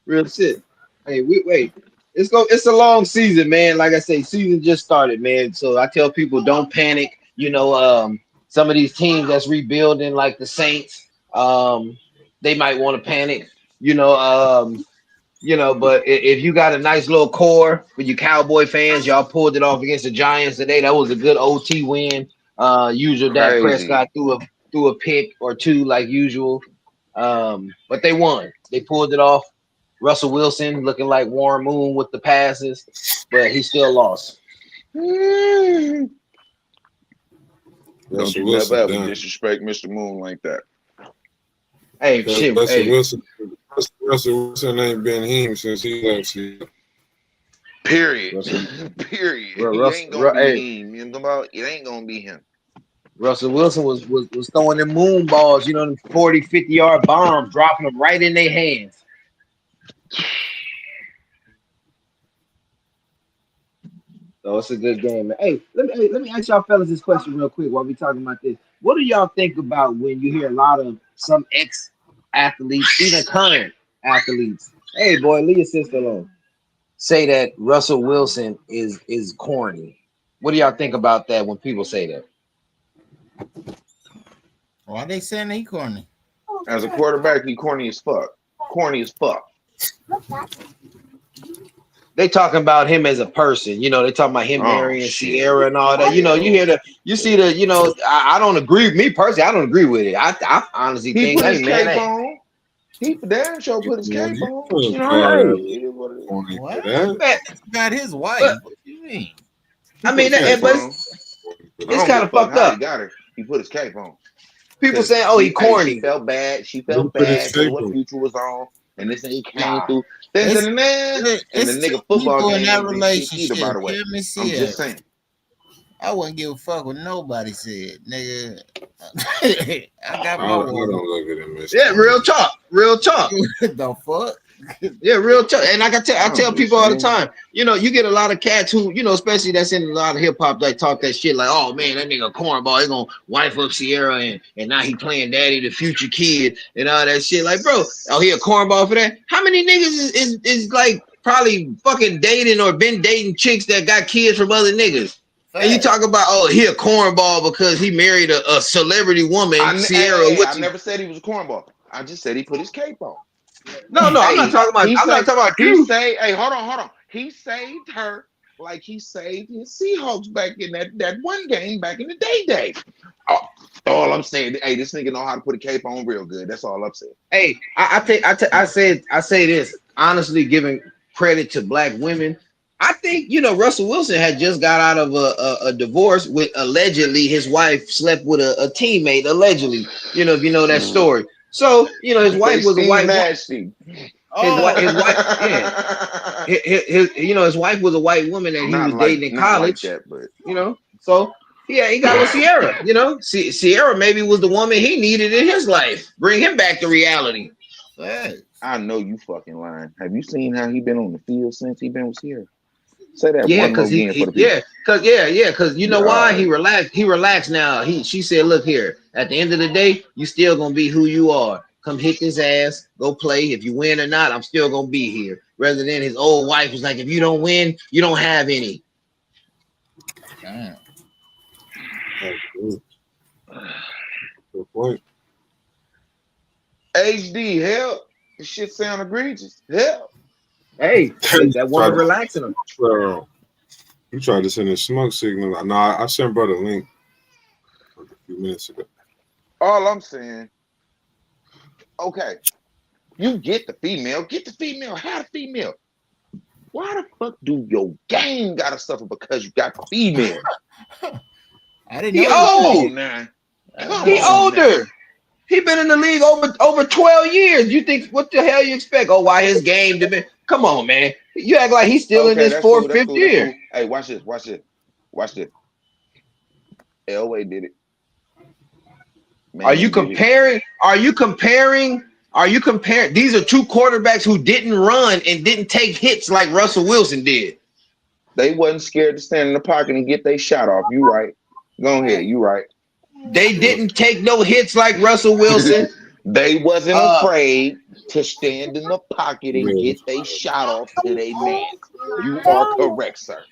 Real shit. Hey, wait. It's a long season, man. Like I say, season just started, man. So I tell people don't panic. Some of these teams that's rebuilding, like the Saints, they might want to panic. But if you got a nice little core for you Cowboy fans, y'all pulled it off against the Giants today. That was a good OT win. Usual Dak Crazy. Prescott threw a pick or two like usual. But they won. They pulled it off. Russell Wilson looking like Warren Moon with the passes, but he still lost. Don't Russell you never Wilson ever done. disrespect Mr. Moon like that. Hey, shit. Russell Hey, Wilson ain't been him since he left. Period. Russell, Period. He ain't Russell, gonna hey, be him. You know about it ain't gonna be him. Russell Wilson was throwing them moon balls, them 40, 50-yard bombs, dropping them right in their hands. So it's a good game, man. Hey, let me ask y'all fellas this question real quick while we talking about this. What do y'all think about when you hear a lot of some ex-athletes, even current athletes? Hey, boy, leave your sister alone. Say that Russell Wilson is corny. What do y'all think about that when people say that? Why they saying he corny? As a quarterback, he corny as fuck. Corny as fuck. They talking about him as a person, they talking about him Oh marrying shit. Sierra and all that. You see I don't agree. Me personally, I don't agree with it. I honestly He think, put hey his man, cape hey, on. He damn sure put his Yeah, cape you on. couldn't You call know, hey, that it is what it is. corny for What? that. man, Got his wife. but What you mean? He I put mean, his cape but on. I it's don't kind give a of fuck fucked how he up. got her. He put his cape on. People Cause saying, oh, he she corny. felt bad. She Who felt put his bad because shape what on? Future was on, and this ain't came Nah, through. It's And the it's two nigga football people in game that ain't been shit either. By relationship. the way, Hear me I'm see just it. saying. I wouldn't give a fuck what nobody said, nigga. I got I my don't woman. look at him as yeah, real corny. talk, real talk. The fuck? Yeah, real talk. And like I I'm tell just people all the saying. time, you get a lot of cats who, especially that's in a lot of hip hop that talk that shit like, oh man, that nigga cornball, he gonna wife up Sierra and now he playing daddy, the future kid, and all that shit. Like, bro, oh, he a cornball for that? How many niggas is like probably fucking dating or been dating chicks that got kids from other niggas? And you talk about, oh, he a cornball because he married a celebrity woman, Sierra, I which never said he was a cornball. I just said he put his cape on. no, I'm not Hey, talking about he you. saved. Hey, hold on. He saved her like he saved his Seahawks back in that one game back in the day. Oh, all I'm saying, hey, this nigga know how to put a cape on real good. That's all I'm saying. Hey, I say this honestly, giving credit to black women. I think Russell Wilson had just got out of a divorce with allegedly his wife slept with a teammate allegedly. If you know that story. So his Say wife was a Steve white woman. Nasty. His wife, yeah. His wife was a white woman that he Not was like dating in not like college. that, but So yeah, he got with Sierra. Sierra maybe was the woman he needed in his life. Bring him back to reality. Hey. I know you fucking lying. Have you seen how he been on the field since he been with Sierra? Say that Yeah, one more cause again for the people. cause you know why he relaxed. He relaxed now. She said, "Look here. At the end of the day, you still gonna be who you are. Come hit his ass. Go play. If you win or not, I'm still gonna be here." Rather than his old wife was like, "If you don't win, you don't have any." Damn. Good point. HD, help. This shit sound egregious. Help. Hey, that woman relaxing him. You tried to send a smoke signal. No, I sent brother a link a few minutes ago. All I'm saying, okay, you get the female, have the female. Why the fuck do your game gotta suffer because you got the female? I didn't He know. old. Now. He older. He been in the league over 12 years. You think what the hell you expect? Oh, why his game? Come on, man. You act like he's still in his fourth, fifth year. Cool. Hey, watch this. Elway did it. Are you comparing? These are two quarterbacks who didn't run and didn't take hits like Russell Wilson did. They wasn't scared to stand in the pocket and get their shot off. You right. Go ahead. You right. They didn't take no hits like Russell Wilson. They wasn't afraid to stand in the pocket and get their shot off to their man. You are correct, sir.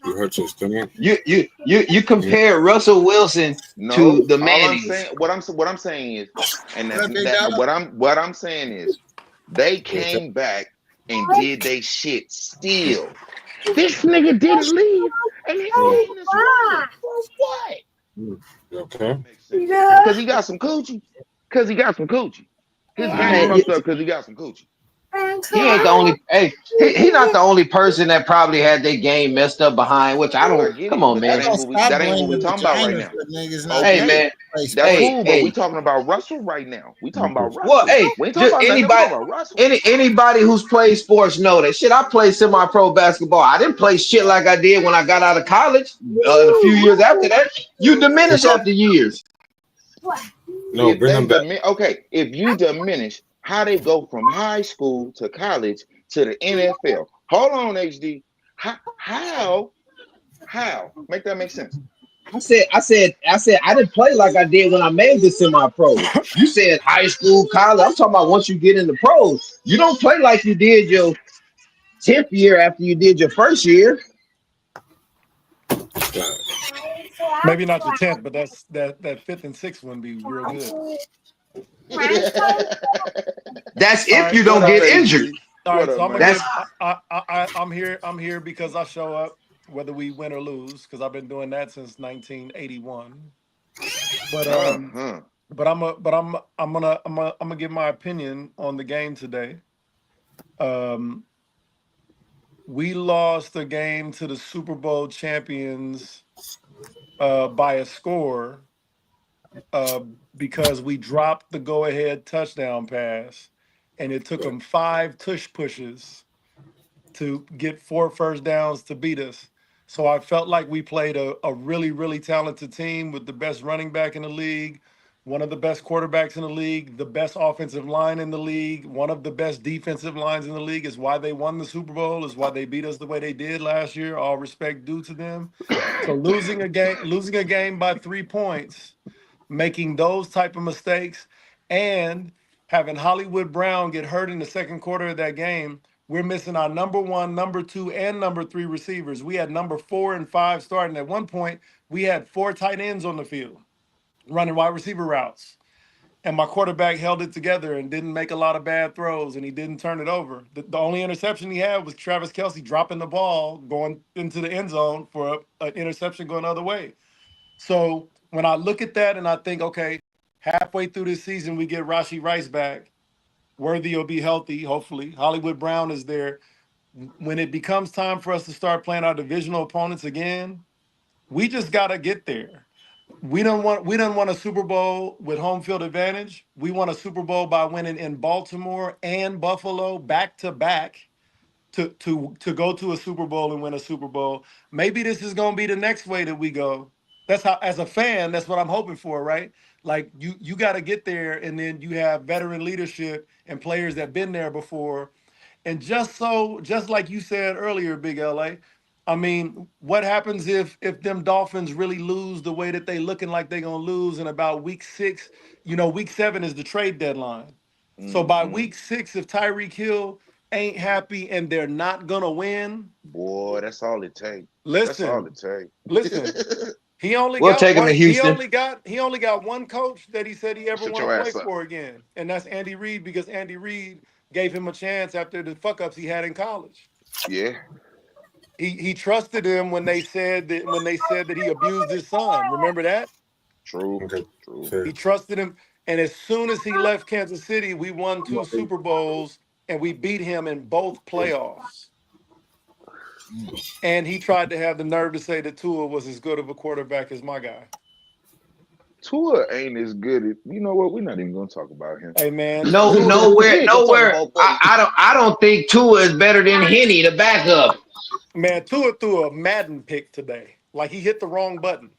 You hurt your stomach. You compare Russell Wilson to the Mannings. What I'm saying is, and what I'm saying is, they came back and did they shit still. This nigga didn't leave, and his team is winning. For what? Okay. Because he got some coochie. His game fucked up because he got some coochie. He ain't the only. Hey, he not the only person that probably had their game messed up behind. Which I don't. Come on, man. That ain't what we talking about right now. Hey, man. That's cool, but we talking about Russell right now. We talking about Russell. Well, hey, we ain't talking about Russell. Anybody who's played sports know that shit. I played semi-pro basketball. I didn't play shit like I did when I got out of college. A few years after that, you diminish after years. No, bring them back. Okay, if you diminish, how they go from high school to college to the NFL? Hold on, HD. How? Make that make sense. I said I didn't play like I did when I made the semi-pro. You said high school, college. I'm talking about once you get in the pros. You don't play like you did your 10th year after you did your first year. Maybe not the 10th, but that 5th and 6th one be real good. That's if you don't get injured. All right, so I'm here because I show up whether we win or lose because I've been doing that since 1981. But I'm gonna give my opinion on the game today. We lost the game to the Super Bowl champions by a score because we dropped the go-ahead touchdown pass, and it took them 5 tush pushes to get 4 first downs to beat us. So I felt like we played a really, really talented team with the best running back in the league, one of the best quarterbacks in the league, the best offensive line in the league, one of the best defensive lines in the league. Is why they won the Super Bowl, is why they beat us the way they did last year. All respect due to them. So losing a game by 3 points, making those type of mistakes, and having Hollywood Brown get hurt in the second quarter of that game, we're missing our number 1, number 2, and number 3 receivers. We had number 4 and 5 starting. At one point, we had 4 tight ends on the field running wide receiver routes. And my quarterback held it together and didn't make a lot of bad throws, and he didn't turn it over. The only interception he had was Travis Kelce dropping the ball, going into the end zone for an interception going the other way. So when I look at that and I think, okay, halfway through this season, we get Rashee Rice back. Worthy will be healthy, hopefully. Hollywood Brown is there. when it becomes time for us to start playing our divisional opponents again, we just gotta get there. We don't want a Super Bowl with home field advantage. We want a Super Bowl by winning in Baltimore and Buffalo back to back to go to a Super Bowl and win a Super Bowl. Maybe this is gonna be the next way that we go. That's how, as a fan, that's what I'm hoping for, right? Like you got to get there, and then you have veteran leadership and players that been there before. And just like you said earlier, Big LA, I mean, what happens if them Dolphins really lose the way that they looking like they gonna lose in about week 6? Week 7 is the trade deadline. So by Mm-hmm. week 6, if Tyreek Hill ain't happy and they're not gonna win, Boy, that's all it takes. That's all listen, it takes. listen. He only We'll got take him one. in He Houston. only got. He only got one coach that he said he ever Shut want to your play ass up. for again, and that's Andy Reid, because Andy Reid gave him a chance after the fuck ups he had in college. Yeah, He trusted him when they said that he abused his son. Remember that? true, Okay. true. Fair. He trusted him, and as soon as he left Kansas City, we won 2 Super Bowls, and we beat him in both playoffs. And he tried to have the nerve to say that Tua was as good of a quarterback as my guy. Tua ain't as good as you know what? We're not even gonna talk about him. Hey man, No, Tua, We nowhere, ain't gonna talk nowhere. about Buddy. I don't think Tua is better than Henny, the backup. man, Tua threw a Madden pick today. Like he hit the wrong button.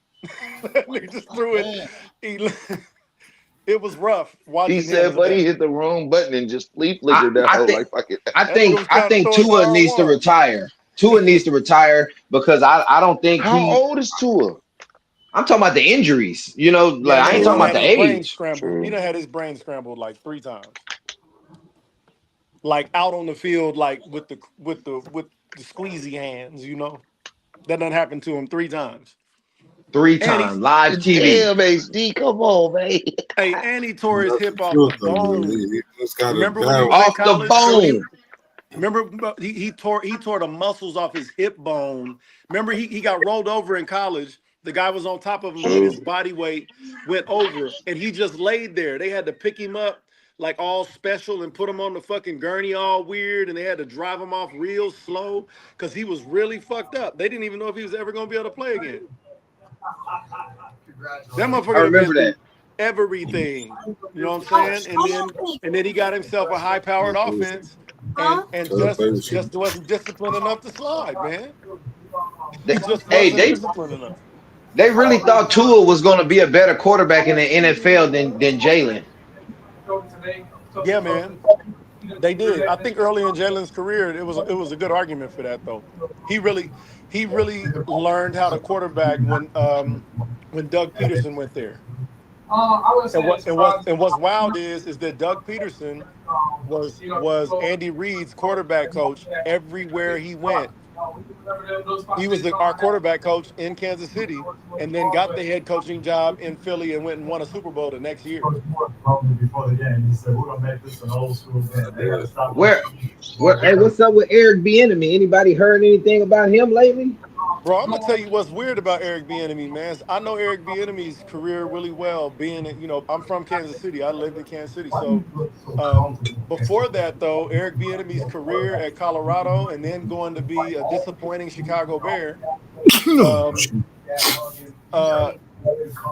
He just threw it. He, it was rough He watching him said Buddy today. hit the wrong button and just flea I, flickered that I hoe think, like fucking. I That nigga think, was I trying to think throw it to Tua needs to R1. retire. Tua needs to retire because I don't think How he. old is Tua? I'm talking about the injuries. Like Yeah, I man, ain't he talking done about had the True, his brain age. scrambled. He true. done had his brain scrambled like 3 times. Like out on the field, like with the squeezy hands. That done happened to him 3 times. Three And time he's live TV. Damn, HD, come on, man. hey, and he tore his hip Nothing off the good though, bro. bone. He just got a Remember when he bad. was in Off the college? bone. Remember he tore the muscles off his hip bone. Remember he got rolled over in college. The guy was on top of him, and True. his body weight went over, and he just laid there. They had to pick him up like all special and put him on the fucking gurney all weird, and they had to drive him off real slow because he was really fucked up. They didn't even know if he was ever gonna be able to play again. That I motherfucker done been remember that. through everything. You know what I'm saying? And then he got himself a high powered offense and just wasn't disciplined enough to slide, man. They, He just hey, wasn't they disciplined enough. they really thought Tua was going to be a better quarterback in the NFL than Jalen. Yeah, man. They did. I think early in Jalen's career, it was a good argument for that though. He really learned how to quarterback when Doug Peterson went there. And what's wild is that Doug Peterson was Andy Reid's quarterback coach everywhere he went. He was our quarterback coach in Kansas City, and then got the head coaching job in Philly and went and won a Super Bowl the next year. Where, hey, what's up with Eric Bieniemy? Anybody heard anything about him lately? Bro, I'm gonna tell you what's weird about Eric Bieniemy, man. I know Eric Bieniemy's career really well. I'm from Kansas City. I lived in Kansas City, so before that though, Eric Bieniemy's career at Colorado, and then going to be a disappointing Chicago Bear. Um, uh,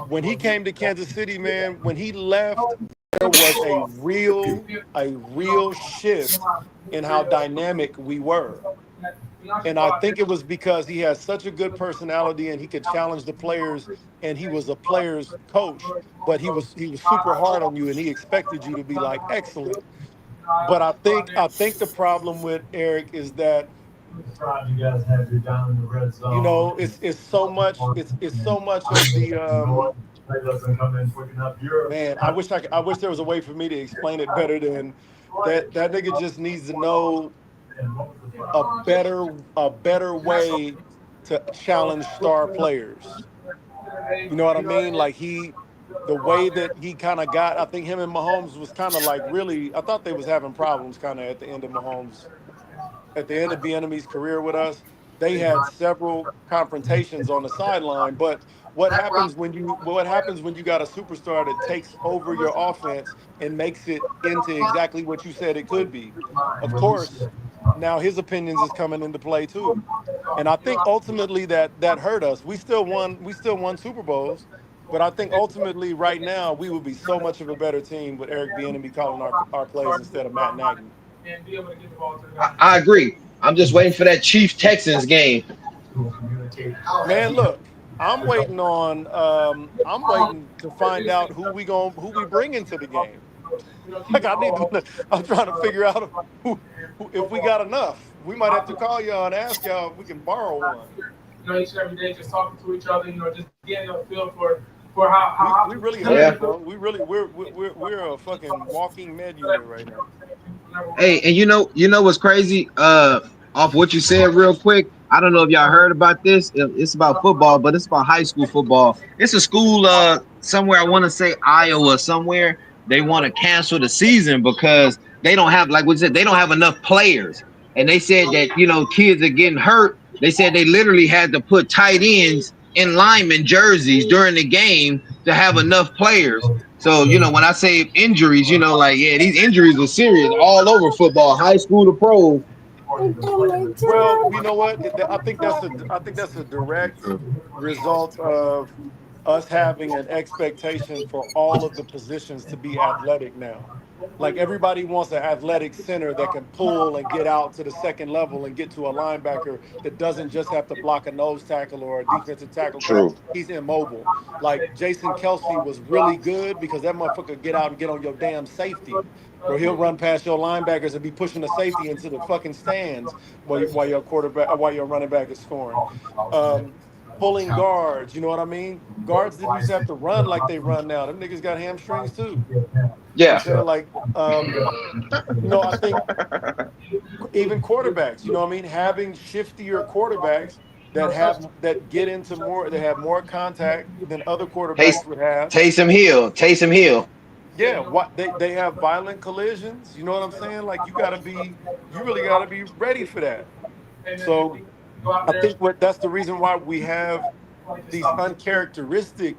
when he came to Kansas City, man, when he left, there was a real shift in how dynamic we were. And I think it was because he has such a good personality and he could challenge the players, and he was a player's coach, but he was super hard on you and he expected you to be like excellent. But I think the problem with Eric is that it's so much of the man. I wish there was a way for me to explain it better than that. That nigga just needs to know a better way to challenge star players. You know what I mean? Like the way that he kind of got, I think him and Mahomes was kind of like really. I thought they was having problems kind of at the end of Mahomes, at the end of Bieniemy's career with us. They had several confrontations on the sideline, but what happens when you got a superstar that takes over your offense and makes it into exactly what you said it could be? Of course, now his opinions is coming into play too. And I think ultimately that hurt us. We still won Super Bowls, but I think ultimately right now we would be so much of a better team with Eric Bieniemy calling our plays instead of Matt Nagy. I agree. I'm just waiting for that Chief Texans game. Man, look, I'm waiting to find out who we bring into the game. Like I need to I'm trying to figure out who if we got enough. We might have to call y'all and ask y'all if we can borrow one. Each and every day, just talking to each other. Just getting a feel for how we really hungry, bro. We're a fucking walking med unit right now. Hey, and you know what's crazy? Off what you said real quick. I don't know if y'all heard about this. It's about football, but it's about high school football. It's a school somewhere, I want to say Iowa somewhere. They want to cancel the season because they don't have, like we said, they don't have enough players. And they said that, kids are getting hurt. They said they literally had to put tight ends in lineman jerseys during the game to have enough players. So, when I say injuries, these injuries are serious all over football, high school to pro. Well, you know what? I think that's a direct result of us having an expectation for all of the positions to be athletic now. Like everybody wants an athletic center that can pull and get out to the second level and get to a linebacker that doesn't just have to block a nose tackle or a defensive tackle because True. he's immobile. Like Jason Kelsey was really good because that motherfucker get out and get on your damn safety. Bro, he'll run past your linebackers and be pushing the safety into the fucking stands while your running back is scoring. Um, Pulling guards, you know what I mean? Guards didn't used to have to run like they run now. Them niggas got hamstrings too. You know what I'm Yeah. saying? Like, I think even quarterbacks, you know what I mean? Having shiftier quarterbacks that get into more, that have more contact than other quarterbacks would have. Taysom Hill. Yeah, what they have violent collisions. You know what I'm saying? Like you really gotta be ready for that. So I think that's the reason why we have these uncharacteristic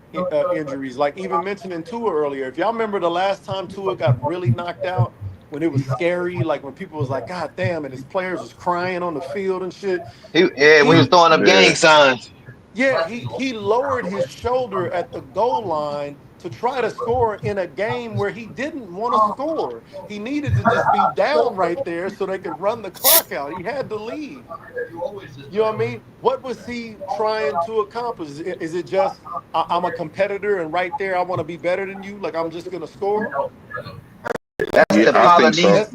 injuries. Like even mentioning Tua earlier. If y'all remember the last time Tua got really knocked out, when it was scary, like when people was like, "God damn!" and his players was crying on the field and shit. When he was throwing up gang signs. Yeah, he lowered his shoulder at the goal line to try to score in a game where he didn't want to score. He needed to just be down right there so they could run the clock out. He had to leave. You know what I mean? What was he trying to accomplish? Is it just I'm a competitor and right there I want to be better than you? Like I'm just gonna score? That's the Polynesian.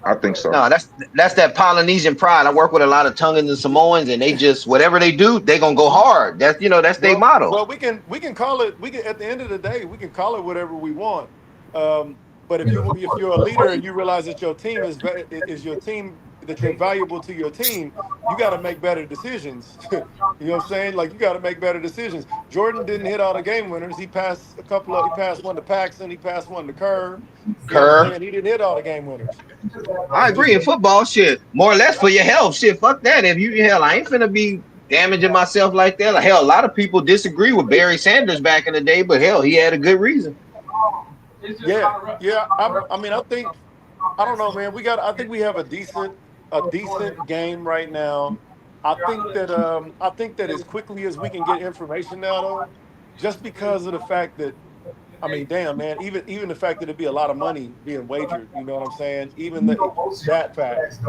I think so. No, that's that Polynesian pride. I work with a lot of Tongans and Samoans, and they just whatever they do, they gonna go hard. That's their motto. Well, we can call it. We can at the end of the day, we can call it whatever we want. But if you're a leader and you realize that your team is your team, that you're valuable to your team, you got to make better decisions. You know what I'm saying? Like you got to make better decisions. Jordan didn't hit all the game winners. He passed He passed one to Paxson. He passed one to Kerr. You know what I'm saying? He didn't hit all the game winners. I agree. In football, shit, more or less for your health. Shit, fuck that. I ain't finna be damaging myself like that. Like, hell, a lot of people disagree with Barry Sanders back in the day, but hell, he had a good reason. Yeah. I don't know, man. I think we have a decent game right now. I think that as quickly as we can get information now, though, just because of the fact that, I mean, damn, man, even the fact that it'd be a lot of money being wagered, you know what I'm saying? Even that fact.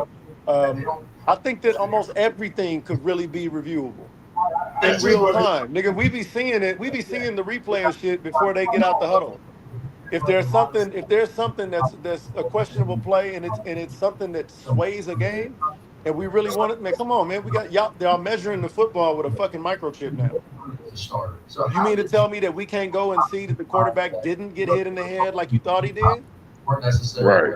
I think that almost everything could really be reviewable in real time. Nigga, we be seeing the replay of shit before they get out the huddle. If there's something that's a questionable play and it's something that sways a game, and we really want it, man, come on, man. We got y'all. They're measuring the football with a fucking microchip now. You mean to tell me that we can't go and see that the quarterback didn't get hit in the head like you thought he did? Right.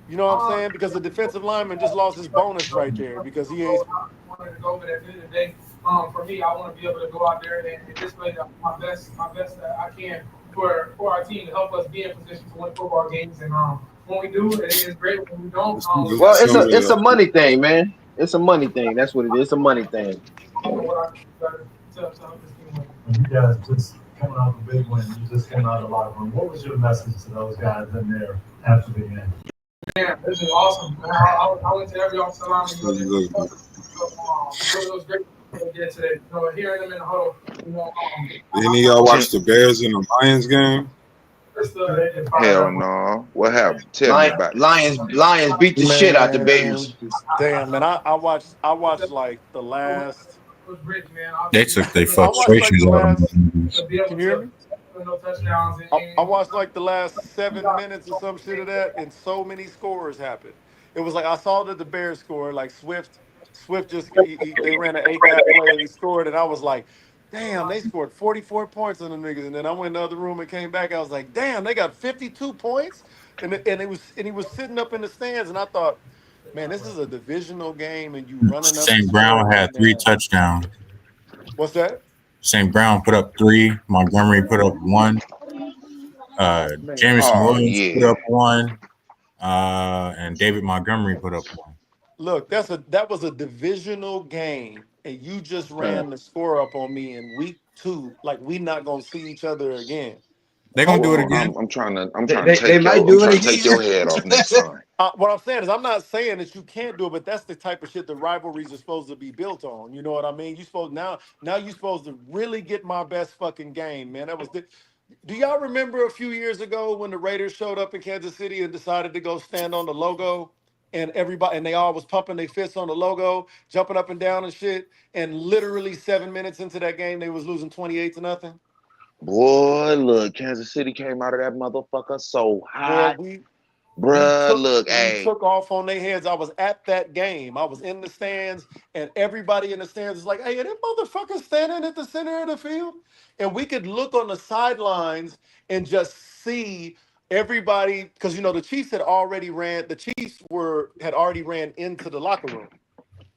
You know what I'm saying? Because the defensive lineman just lost his bonus right there because he ain't. But at the end of the day, for me, I want to be able to go out there and display my best that I can for our team to help us be in position to win football games. And when we do, it is great. When we don't, well, it's a money thing, man. It's a money thing. That's what it is. It's a money thing. You guys just coming out the big win. You just came out of the locker room. What was your message to those guys in there after the game? Man, this is awesome. I went to every offensive lineman. You know, Absolutely. it was great to get today. You know, hearing them in the huddle. You know, Any of y'all watch the Bears and the Lions game? they fired Hell up. no. What happened? Tell me about it. Lions beat the shit out the Man, Bears. damn, man. I watched like the last. It was great, man. They took their I watched like frustrations the out on the last. Eagles. To be Can able you hear me? to no touchdowns I watched like the last 7 minutes or some shit of that, and so many scores happened. It was like I saw that the Bears scored, like Swift just they ran an A gap play and he scored, and I was like, damn, they scored 44 points on the niggas. And then I went in the other room and came back. I was like, damn, they got 52 points, and he was sitting up in the stands, and I thought, man, this is a divisional game, and you running up the St. score Brown like had 3 that. touchdowns. What's that? St. Brown put up 3. Montgomery put up 1. Man, Jameson Oh Williams put yeah. up 1. And David Montgomery put up 1. look, that was a divisional game, and you just ran the score up on me in week 2. Like we not gonna see each other again. They're gonna do it Hold Well, on. again. I'm trying to They might I'm do it trying to take your again. head off next time. What I'm saying is, I'm not saying that you can't do it, but that's the type of shit the rivalries are supposed to be built on. You know what I mean? You supposed now you supposed to really get my best fucking game, man. Do y'all remember a few years ago when the Raiders showed up in Kansas City and decided to go stand on the logo, and everybody and they all was pumping their fists on the logo, jumping up and down and shit, and literally 7 minutes into that game they was losing 28-0? Boy, look, Kansas City came out of that motherfucker so Boy, hot. we Bruh, took look, we hey. took off on their heads. I was at that game. I was in the stands, and everybody in the stands was like, "Hey, are that motherfucker standing at the center of the field?" And we could look on the sidelines and just see everybody, because the Chiefs had already ran. The Chiefs had already ran into the locker room.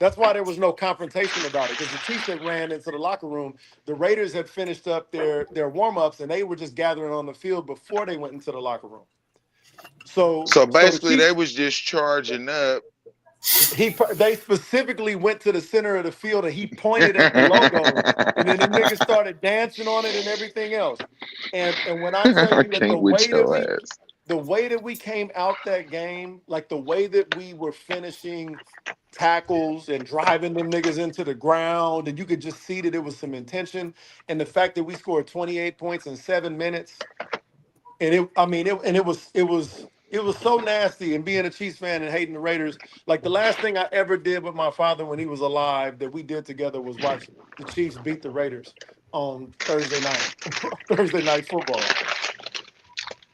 That's why there was no confrontation about it, because the Chiefs had ran into the locker room. The Raiders had finished up their warm ups, and they were just gathering on the field before they went into the locker room. So the Basically they Chiefs, was just charging up. they specifically went to the center of the field and he pointed at the logo, and then the niggas started dancing on it and everything else. And when I tell I you that can't with your ass. the way that we came out that game, like the way that we were finishing tackles and driving them niggas into the ground, and you could just see that it was some intention. And the fact that we scored 28 points in 7 minutes, and it was so nasty. And being a Chiefs fan and hating the Raiders, like the last thing I ever did with my father when he was alive that we did together was watch the Chiefs beat the Raiders on Thursday night, Thursday night football.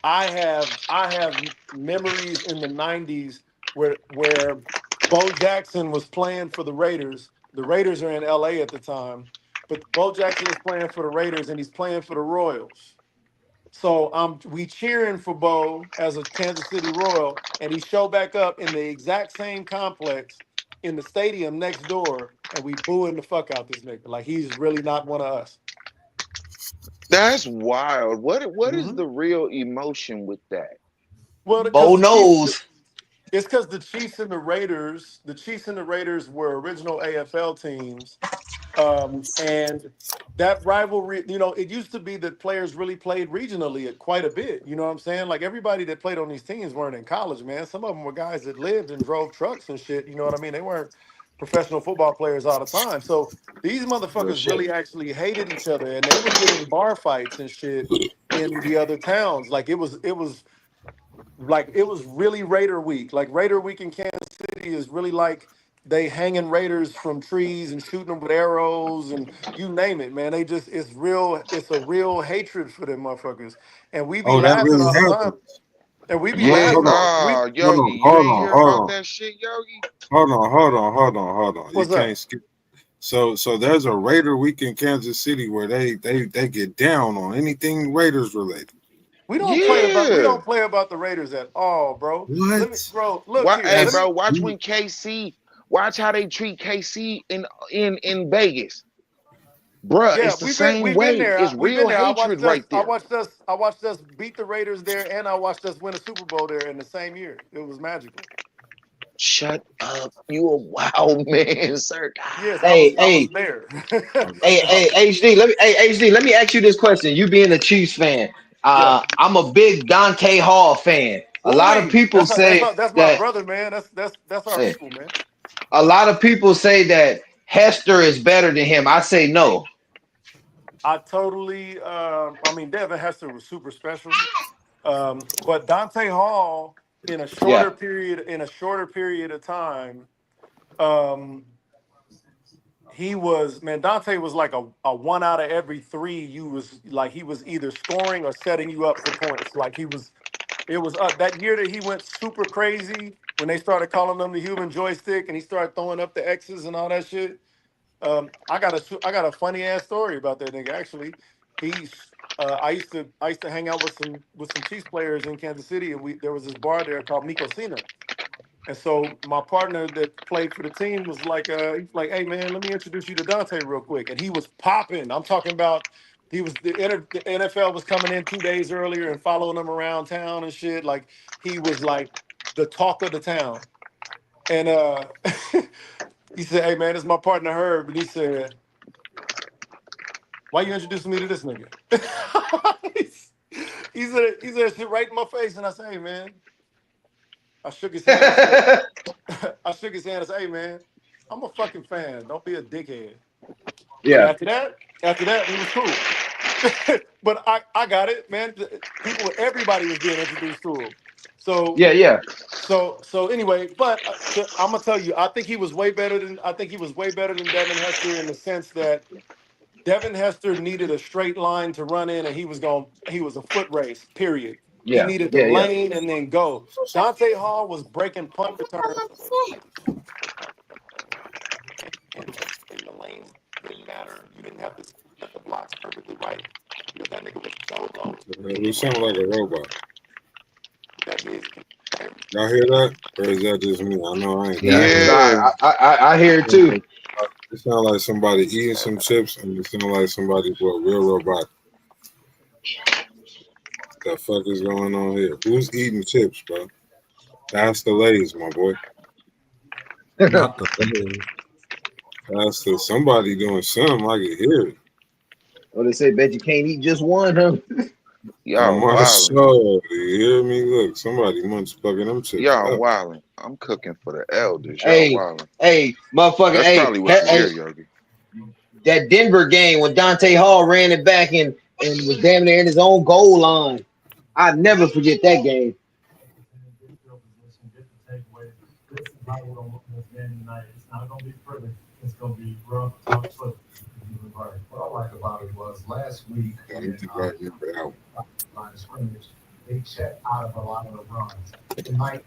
I have memories in the '90s where Bo Jackson was playing for the Raiders. The Raiders are in LA at the time, but Bo Jackson is playing for the Raiders and he's playing for the Royals. So we cheering for Bo as a Kansas City Royal, and he showed back up in the exact same complex in the stadium next door, and we booing the fuck out this nigga. Like he's really not one of us. That's wild. What is Mhm. the real emotion with that? Well, because Bo the Chiefs, knows. it's because the Chiefs and the Raiders were original AFL teams. And that rivalry, it used to be that players really played regionally quite a bit. You know what I'm saying? Like everybody that played on these teams weren't in college, man. Some of them were guys that lived and drove trucks and shit. You know what I mean? They weren't professional football players all the time. So these Real motherfuckers shit. really actually hated each other, and they would get in bar fights and shit in the other towns. Like it was really Raider week. Like Raider week in Kansas City is really like they hanging Raiders from trees and shooting them with arrows and you name it, man. It's a real hatred for them motherfuckers. And we be Oh, that laughing really all the happened. time. And we be Hold, Yeah, hold laughing. on, hold Yogi, on, you hold ain't on, hear hold about on, that shit, Yogi? hold on. You What's that? can't skip. So there's a Raider week in Kansas City where they get down on anything Raiders related. We Yeah. don't play about the Raiders at all, bro. What? Bro, look Why here. hey Let That's me bro, watch when KC, watch how they treat KC in Vegas. Bruh, Yeah, it's the same we've been way. there. It's We've been real there. hatred right there. I watched us beat the Raiders there, and I watched us win a Super Bowl there in the same year. It was magical. Shut up. You a wild man, sir. Yes, God. I was Hey, there. HD. HD. Let me ask you this question. You being a Chiefs fan, Yeah. I'm a big Dante Hall fan. A lot of people say that's my that. brother, man. That's our Hey, people, man. a lot of people say that Hester is better than him. I say no. I totally. I mean, Devin Hester was super special, but Dante Hall Yeah, in a shorter period of time, um, he was man. Dante was like a one out of every three. You was like he was either scoring or setting you up for points. Like he was. It was that year that he went super crazy when they started calling him the human joystick, and he started throwing up the X's and all that shit. I got a funny ass story about that nigga. Actually, he's I used to hang out with some Chiefs players in Kansas City, and there was this bar there called Miko Cena. And so my partner that played for the team was like, he's like, hey man, let me introduce you to Dante real quick. And he was popping. I'm talking about the NFL was coming in 2 days earlier and following him around town and shit. Like he was like the talk of the town. And he said, hey man, this is my partner Herb. And he said, why you introducing me to this nigga? he said shit right in my face. And I said, hey man, I shook his hand. I said, I shook his hand and said, hey man, I'm a fucking fan. Don't be a dickhead. And yeah, after that, we was cool. But I got it, man. Everybody was being introduced to him. So yeah. anyway, but I'm gonna tell you, I think he was way better than Devin Hester in the sense that Devin Hester needed a straight line to run in, and he was a foot race. Period. He Yeah, needed the yeah, yeah. lane and then go. Dante Hall was breaking punt returns. In the lanes didn't matter. You didn't have to set the blocks perfectly right because that nigga was so low. You sound like a robot. That is. Y'all hear that? Or is that just me? I know I ain't. No, Yeah. I hear it too. It sounds like somebody eating some chips, and it sounds like somebody real robot. The fuck is going on here? Who's eating chips, bro? That's the Lays, my boy. Not the Lays. That's the somebody doing something. I can hear it. Well, they say, bet you can't eat just one, huh? Y'all On my wildin'. show, you hear me? Look, somebody munch fucking them chips Y'all up. wildin'. I'm cooking for the elders. Y'all Hey, wildin'. hey, motherfucker, That's hey, probably what you hey, hear, Yogi. that Denver game when Dante Hall ran it back and was damn near in his own goal line. I never forget that game. This is how we're gonna look at this game tonight. It's not gonna be pretty. It's gonna be rough, tough foot. What I like about it was last week in line of scrimmage, they checked out of a lot of the runs. Tonight,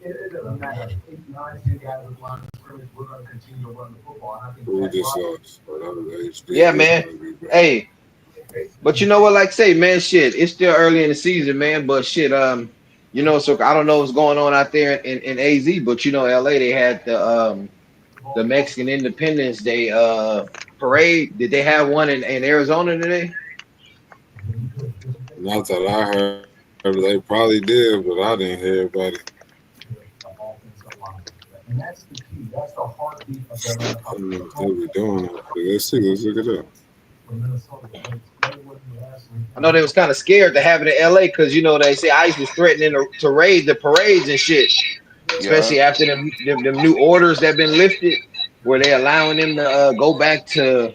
it doesn't matter. 8, 9, 10 guys with line of scrimmage, we're gonna continue to run the football. And I think Who just lost? Yeah, man. Hey, but you know what? Like say, man, shit. It's still early in the season, man. But shit, you know, so I don't know what's going on out there in AZ, but you know, LA they had the Mexican Independence Day parade. Did they have one in Arizona today? Not that I heard. They probably did, but I didn't hear about it. And that's the key. That's the heartbeat of their I don't know what they were doing out there. Let's see. Let's look it up. I know they was kind of scared to have it in LA because you know they say ICE was threatening to raid the parades and shit, especially Yeah. after them new orders that been lifted, where they allowing them to go back to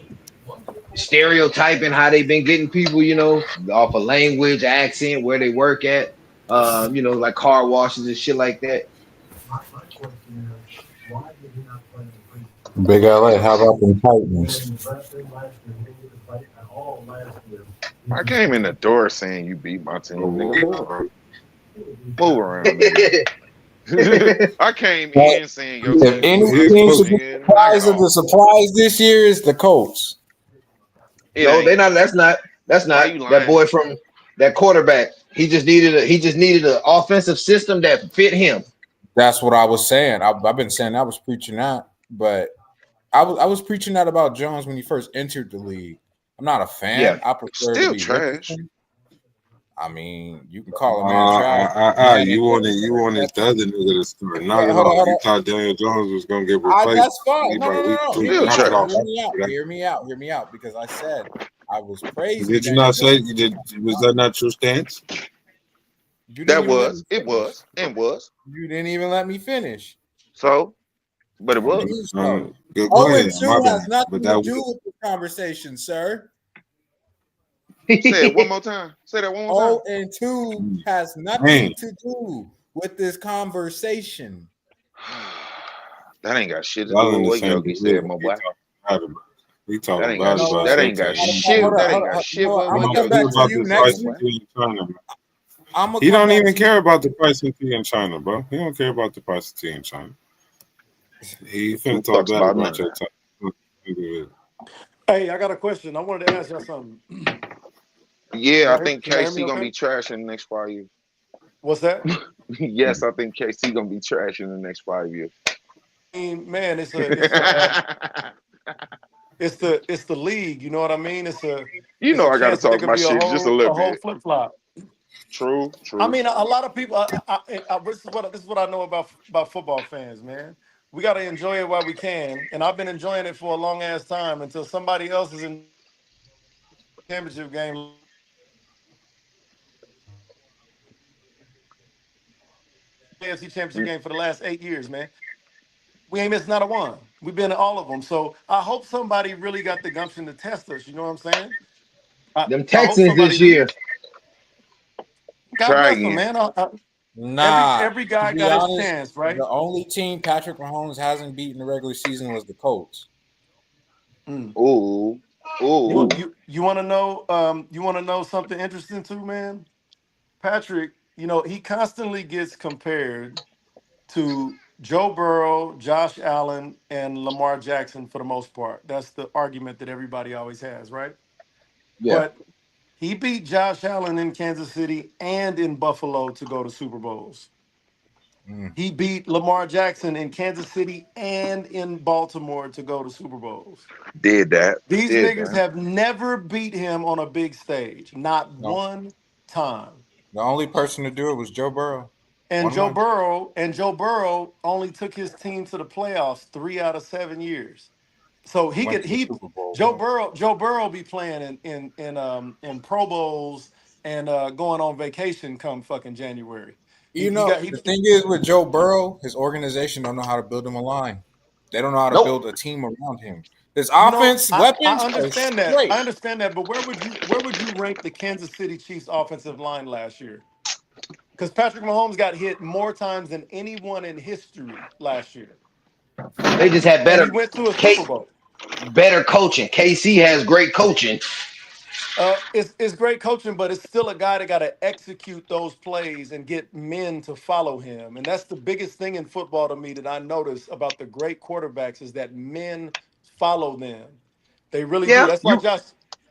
stereotyping how they been getting people, you know, off of language, accent, where they work at, you know, like car washes and shit like that. My question is, why did he not play the Big LA, how about them Titans? I came in the door saying you beat my team, nigga. Move around, nigga. I came in saying your If team any beat my team team, should be nigga. surprised of the surprise this year is the Colts. No, they not. That's not. That's Why not you that boy lying? from that quarterback. He just needed an offensive system that fit him. That's what I was saying. I've been saying I was preaching that, but I was preaching that about Jones when he first entered the league. I'm not a fan. Yeah. I prefer to Still be trash. Richardson. I mean, you can call a man trash. You wanted the other nigga to start. Knock it Hold off. on. You thought Daniel Jones was gonna get replaced. That's fine. By week No. 3. Still Knock it off. trash. Hear me out. Because I said I was praising. Did you Daniel not say Jones. you did? Was that not your stance? You didn't That even let me was, it finish. was, and was. You didn't even let me finish. So, but it I was. mean, go 0 ahead. and My 2 bad. has But nothing that to was do with the conversation, sir. Say it one more time. Say that one more 0 time. and 2 has dang. nothing to do with this conversation. That ain't got shit to do Y'all in with the what same Yogi said, division. my boy. We That talking ain't got bad You know about what? that ain't got Showtime. shit. That ain't got You know shit what? with I'm I'm what gonna gonna come tell Yogi you back to about said you this to say, my next pricing boy. week. tea in China. I'm gonna He come don't back even to you. care about the price of tea in China, bro. He don't care about the price of tea in China. He Who finna talk fucks bad about about none of your that? time. Hey, I got a question. I wanted to ask y'all something. Yeah, I Y'all think can y'all hear me KC gonna okay? be trash in the next 5 years. What's that? Yes, I think KC gonna be trash in the next 5 years. I mean, man, it's the league. You know what I mean? You It's know a I gotta chance that there talk could my be a shit just a whole little a whole bit. flip flop. True, I true. mean, a lot of people. This is what I know about football fans, man. We got to enjoy it while we can, and I've been enjoying it for a long ass time until somebody else is in the championship game. AFC championship Mm, game for the last 8 years, man. We ain't missed not a one. We've been in all of them. So I hope somebody really got the gumption to test us. You know what I'm saying? Them I hope Texans somebody this do. year. God Try bless them, again. man. Every Nah, every to guy be got his honest, chance, right? the only team Patrick Mahomes hasn't beaten the regular season was the Colts. Mm. Ooh, You ooh. you you want to know? You want to know something interesting too, man? Patrick, he constantly gets compared to Joe Burrow, Josh Allen, and Lamar Jackson for the most part. That's the argument that everybody always has, right? Yeah. But he beat Josh Allen in Kansas City and in Buffalo to go to Super Bowls. Mm. He beat Lamar Jackson in Kansas City and in Baltimore to go to Super Bowls. Did that. These Did niggas that. have never beat him on a big stage, not No, one time. the only person to do it was Joe Burrow. And One Joe once. Burrow only took his team to the playoffs 3 out of 7 years. So he Went could to the he Super Bowl Joe once. Burrow Joe Burrow be playing in Pro Bowls and going on vacation come fucking January. He, You he know, got he the thing is with Joe Burrow, his organization don't know how to build him a line. They don't know how to Nope. build a team around him. His you know offense I weapons are understand that. straight. I understand that, but where would you rank the Kansas City Chiefs offensive line last year? Because Patrick Mahomes got hit more times than anyone in history last year. They just had And better he went to a Super K, Bowl. better coaching. KC has great coaching. It's great coaching, but it's still a guy that got to execute those plays and get men to follow him. And that's the biggest thing in football to me that I notice about the great quarterbacks is that men follow them. They really do. Yeah. That's why You Josh.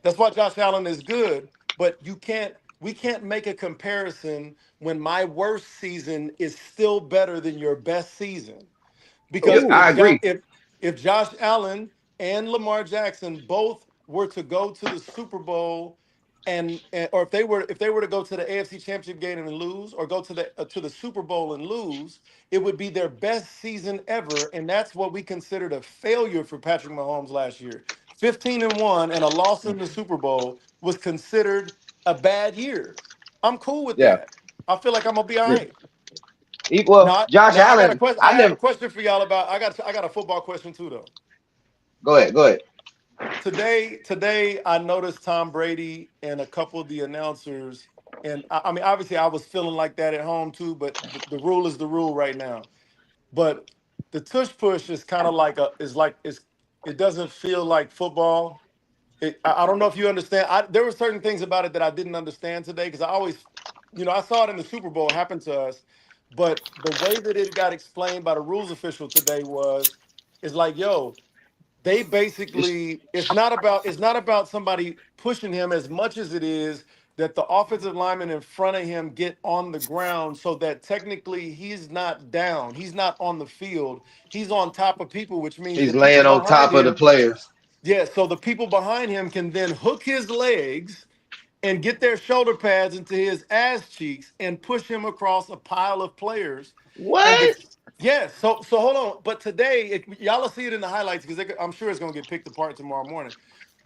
That's why Josh Allen is good. But you can't. We can't make a comparison when my worst season is still better than your best season. Because I agree. if Josh Allen and Lamar Jackson both were to go to the Super Bowl and or if they were to go to the AFC Championship game and lose or go to the Super Bowl and lose, it would be their best season ever, and that's what we considered a failure for Patrick Mahomes last year. 15-1 and a loss in the Super Bowl was considered a bad year. I'm cool with Yeah. that. I feel like I'm gonna be all Yeah. right. Well, Now, Josh now I got a Allen, question. I I have never a question for y'all about. I got a football question too, though. go ahead. Go ahead. Today, I noticed Tom Brady and a couple of the announcers, and I mean, obviously, I was feeling like that at home too. But the rule is the rule right now. But the tush push is kind of like it doesn't feel like football. I don't know if you understand. There were certain things about it that I didn't understand today because I always, I saw it in the Super Bowl happen to us, but the way that it got explained by the rules official today is like, yo, they It's, basically it's not about somebody pushing him as much as it is that the offensive linemen in front of him get on the ground so that technically he's not down, he's not on the field, he's on top of people, which means he's the people laying on behind top of the him. players. Yeah, so the people behind him can then hook his legs and get their shoulder pads into his ass cheeks and push him across a pile of players. And What? yeah, so hold on. But today, y'all will see it in the highlights because I'm sure it's going to get picked apart tomorrow morning.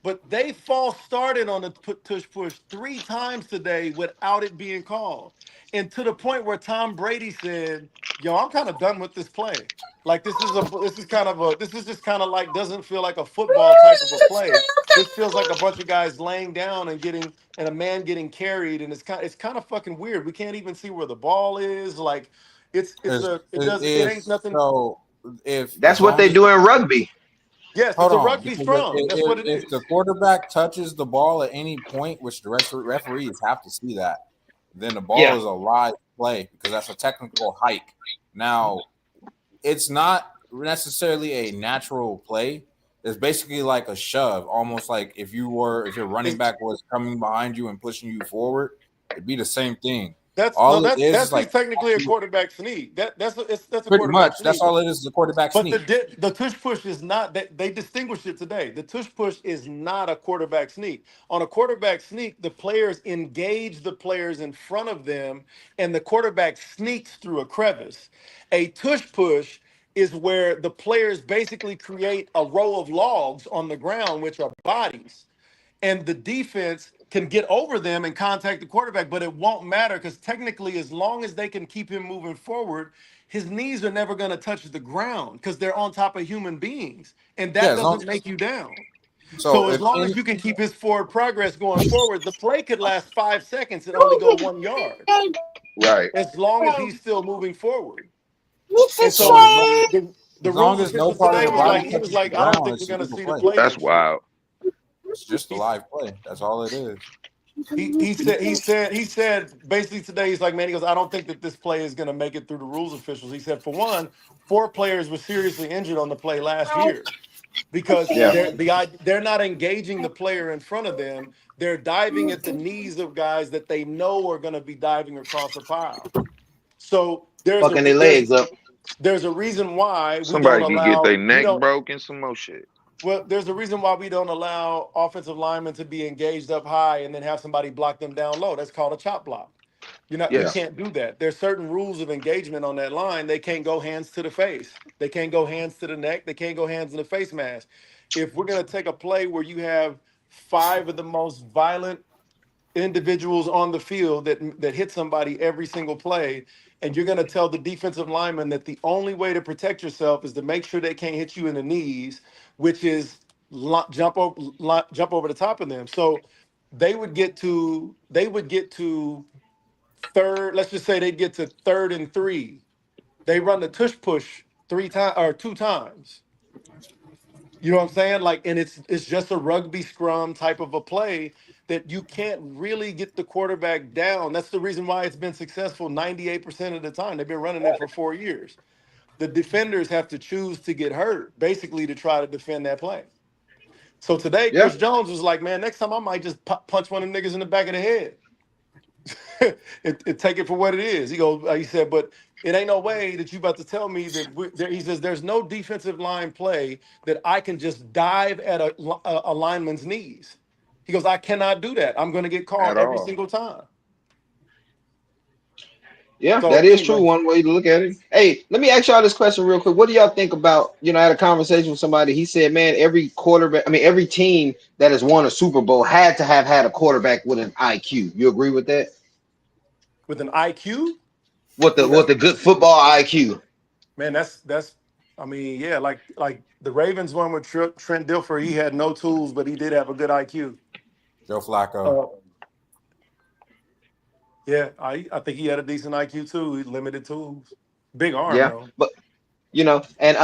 But they false started on the tush push 3 times today without it being called. And to the point where Tom Brady said, yo, I'm kind of done with this play. Like this is just kind of like doesn't feel like a football type of a play. This feels like a bunch of guys laying down and a man getting carried, and it's kind of fucking weird. We can't even see where the ball is. Like it ain't nothing. So if That's as what long they as do in rugby. Yes, it's hold a on, rugby because scrum. That's what it if the is. quarterback touches the ball at any point, which the referees have to see that, then the ball Yeah. is a live play because that's a technical hike. Now, it's not necessarily a natural play. It's basically like a shove, almost like if your running back was coming behind you and pushing you forward, it'd be the same thing. All it is That's like just technically a quarterback sneak. That's a pretty much quarterback that's sneak. all it is a quarterback But sneak. the tush push is not that they distinguished it today. The tush push is not a quarterback sneak. On a quarterback sneak, the players engage the players in front of them, and the quarterback sneaks through a crevice. A tush push is where the players basically create a row of logs on the ground, which are bodies, and the defense can get over them and contact the quarterback, but it won't matter because technically, as long as they can keep him moving forward, his knees are never going to touch the ground because they're on top of human beings, and Yeah, that as long doesn't make you down. so So as if long as any you can keep his forward progress going forward, the play could last 5 seconds and only go 1 yard, Right. as long as he's still moving forward. And so so the as long rules as no official part of today the was body like, he was touches the like, I don't ground, think we're it's a going to legal see the play. play That's next year. wild. It's just a live play. That's all it is. He said basically today he's like, man, he goes, I don't think that this play is going to make it through the rules officials. He said, for one, 4 players were seriously injured on the play last year because Yeah. they're not engaging the player in front of them. They're diving at the knees of guys that they know are going to be diving across a pile. So Fucking their legs up. there's a reason why we don't Somebody could get their allow we neck don't broke and some more shit. well, there's a reason why we don't allow offensive linemen to be engaged up high and then have somebody block them down low. That's called a chop block. You Yeah. can't do that. There's certain rules of engagement on that line. They can't go hands to the face. They can't go hands to the neck. They can't go hands in the face mask. If we're gonna take a play where you have 5 of the most violent individuals on the field that hit somebody every single play, and you're going to tell the defensive lineman that the only way to protect yourself is to make sure they can't hit you in the knees, which is jump over the top of them. So they would get to third. Let's just say they'd get to 3rd and 3. They run the tush push 3 times or 2 times. You know what I'm saying? Like, and it's just a rugby scrum type of a play that you can't really get the quarterback down. That's the reason why it's been successful 98% of the time. They've been running it for 4 years. The defenders have to choose to get hurt, basically, to try to defend that play. So today, Yeah. Chris Jones was like, man, next time I might just punch one of them niggas in the back of the head. Take it for what it is. He said, but it ain't no way that you about to tell me he says, there's no defensive line play that I can just dive at a lineman's knees. He goes, I cannot do that. I'm going to get called At every all. single time. Yeah, So that is true. anyway, One way to look at it. Hey, let me ask y'all this question real quick. What do y'all think about? I had a conversation with somebody. He said, "Man, every team that has won a Super Bowl had to have had a quarterback with an IQ." You agree with that? with an IQ, With the well, with the good football IQ. man, that's. I mean, yeah, like the Ravens one with Trent Dilfer. He had no tools, but he did have a good IQ. Joe Flacco. Yeah, I think he had a decent IQ too. He limited tools, big arm Yeah, though. but and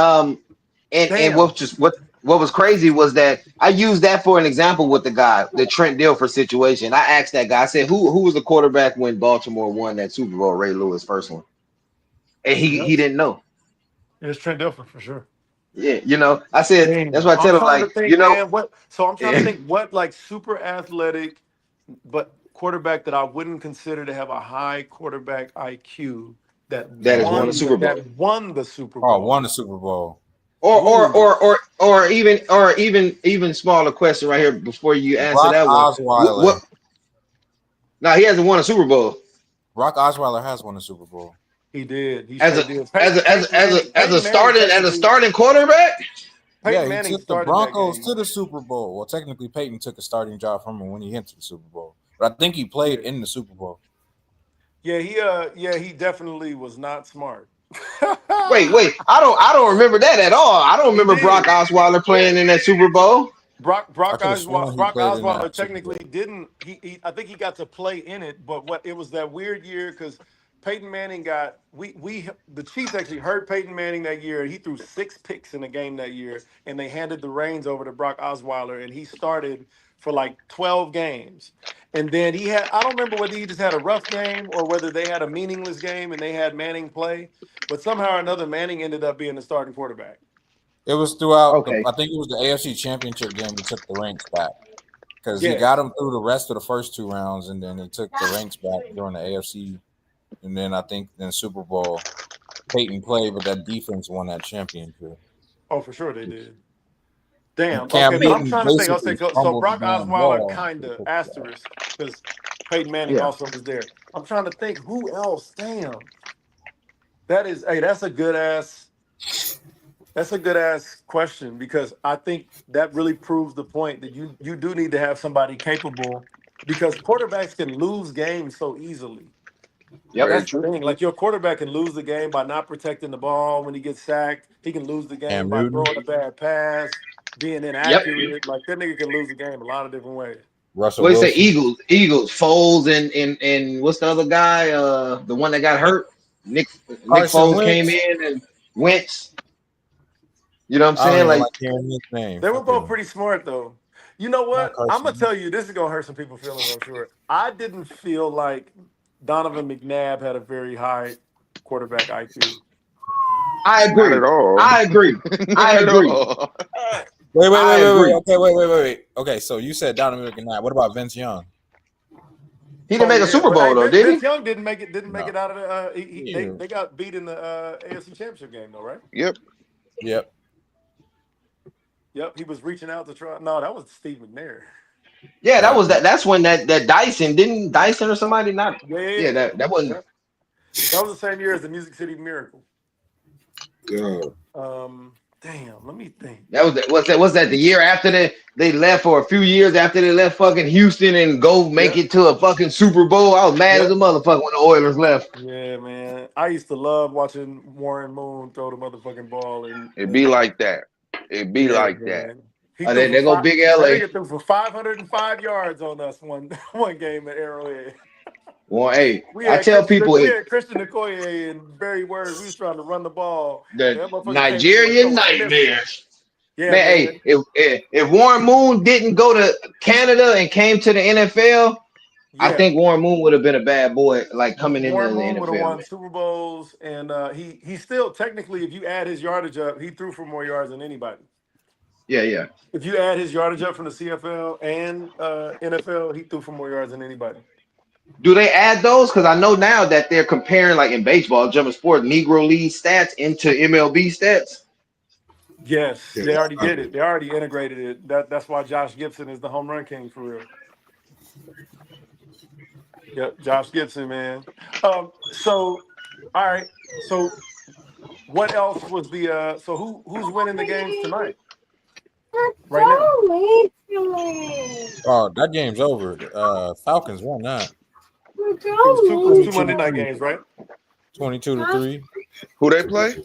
Damn. what was crazy was that I used that for an example with the Trent Dilfer situation. I asked that guy. I said, "Who was the quarterback when Baltimore won that Super Bowl?" Ray Lewis, first one, and he Yep. didn't know. It's Trent Dilfer for sure. Yeah, I said that's Damn. why I I'm tell him trying to like, think, man. So I'm trying to think what like super athletic, but quarterback that I wouldn't consider to have a high quarterback IQ that that has won a won Super Bowl. the Super Oh, Bowl. won the Super Bowl. Ooh. Or even smaller question right here before you answer Brock that one. Osweiler. No, he hasn't won a Super Bowl. Brock Osweiler has won a Super Bowl. He did. He As sure a did. as a as a as a as a Peyton Manning starting technically, quarterback. Yeah, Peyton he Manning took the started that Broncos game. to the Super Bowl. Well, technically, Peyton took a starting job from him when he entered the Super Bowl. But I think he played in the Super Bowl. Yeah, he definitely was not smart. Wait. I don't remember that at all. I don't He remember Brock did. Osweiler Yeah. playing in that Super Bowl. Brock I could have sworn he Brock played in Osweiler that Super technically Bowl. didn't. I think he got to play in it, but what it was that weird year because Peyton Manning got we the Chiefs actually hurt Peyton Manning that year. He threw 6 picks in the game that year, and they handed the reins over to Brock Osweiler, and he started for like 12 games. And then he had I don't remember whether he just had a rough game or whether they had a meaningless game and they had Manning play, but somehow or another Manning ended up being the starting quarterback. It was throughout the. Okay. I think it was the AFC Championship game. He took the ranks back because he got Yes. him through the rest of the first 2 rounds, and then he took the ranks back during the AFC, and then I think in the Super Bowl, Peyton played, but that defense won that championship. Oh, for sure they did. And Damn. Cam Okay, so I'm Newton trying to think. I'll say basically so. fumbled the Brock damn Osweiler ball. kind of asterisk because Peyton Manning Yeah. also was there. I'm trying to think who else. Damn. That's a good ass. That's a good ass question because I think that really proves the point that you do need to have somebody capable because quarterbacks can lose games so easily. Yep. Very That's the true. thing. Like your quarterback can lose the game by not protecting the ball when he gets sacked. He can lose the game Cam by Newton, throwing a bad pass, being Yep. inaccurate. Like that nigga can lose the game a lot of different ways. Russell What do you say? Wilson, Eagles, Foles, and what's the other guy? The one that got hurt. Nick Carson Foles came Wentz. in and Wentz. You know what I'm I don't saying? even Like, like hearing his name. They were both Fucking pretty smart though. You know not what? I'm Carson gonna Wentz. tell you, this is gonna hurt some people's feelings, I'm sure. I didn't feel like Donovan McNabb had a very high quarterback IQ. I Not agree. at all. I agree. Not I at agree. all. I agree. Okay, wait. Okay, so you said Donovan McNabb. What about Vince Young? He didn't Oh make a yeah, Super but hey, Bowl though, did Vince he? Young didn't make it No. out of the. Yeah. They got beat in the AFC Championship game though, right? Yep. Yep. Yep, he was reaching out to try. No, that was Steve McNair. Yeah, that was that. That's when that Dyson didn't Dyson or somebody not. Yeah, Yeah. that wasn't. Yep. That was the same year as the Music City Miracle. Yeah. Damn, let me think. That was that the year after they left or a few years after they left fucking Houston and go make Yep. it to a fucking Super Bowl. I was mad as a Yep. motherfucker when the Oilers left. Yeah, man. I used to love watching Warren Moon throw the motherfucking ball and It be like that. It be yeah, like that. man. He Oh, threw there go Big that LA. nigga threw for 505 yards on us one game at Arrowhead. Well, hey, We I had tell people we had Christian Okoye and Barry Word. We was trying to run the ball. the That motherfucker came through and Nigerian throw a missile. nightmare. Yeah, Man, hey, if Warren Moon didn't go to Canada and came to the NFL, I Yeah. think Warren Moon would have been a bad boy, like coming into Warren the Moon would have NFL. won Super Bowls, and he still technically, if you add his yardage up, he threw for more yards than anybody. Yeah. If you add his yardage up from the CFL and NFL, he threw for more yards than anybody. Do they add those? Because I know now that they're comparing, like in baseball, German sport, Negro League stats into MLB stats. Yes, Yeah, they already did it. They already integrated it. That's why Josh Gibson is the home run king for real. Yep, Josh Gibson, man. So, all right. So, what else was the? So who's winning the games tonight? Right now. Oh, that game's over. Falcons won that. It was two Monday night games, right? 22-3. Who they play?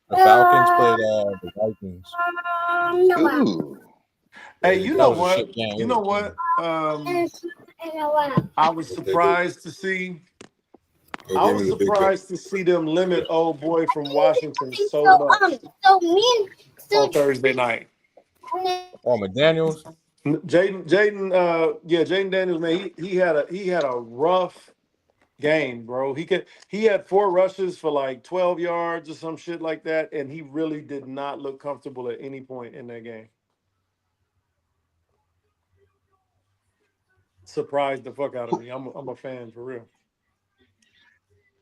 The Falcons played the Vikings. Ooh. Hey, you That know was a what? shit game. You know what? I was surprised to see. I was surprised to see them limit old boy from Washington so much on Thursday night. Oh, McDaniels. Jaden Daniels, man, he had a rough game, bro. He had 4 rushes for like 12 yards or some shit like that, and he really did not look comfortable at any point in that game. Surprised the fuck out of me. I'm a fan for real.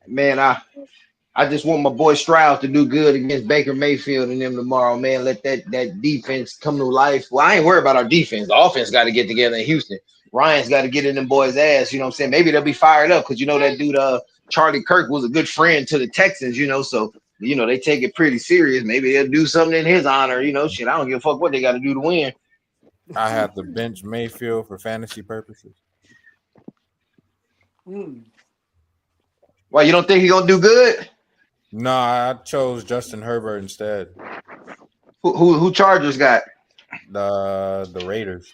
Man, I just want my boy Stroud to do good against Baker Mayfield and them tomorrow, man. Let that defense come to life. Well, I ain't worried about our defense. The offense got to get together in Houston. Ryan's got to get in them boys' ass. You know what I'm saying? Maybe they'll be fired up because you know that dude Charlie Kirk was a good friend to the Texans, you know. So they take it pretty serious. Maybe they'll do something in his honor. Shit, I don't give a fuck what they got to do to win. I have to bench Mayfield for fantasy purposes. Why, you don't think he's gonna do good? No, I chose Justin Herbert instead. Who Chargers got? The Raiders.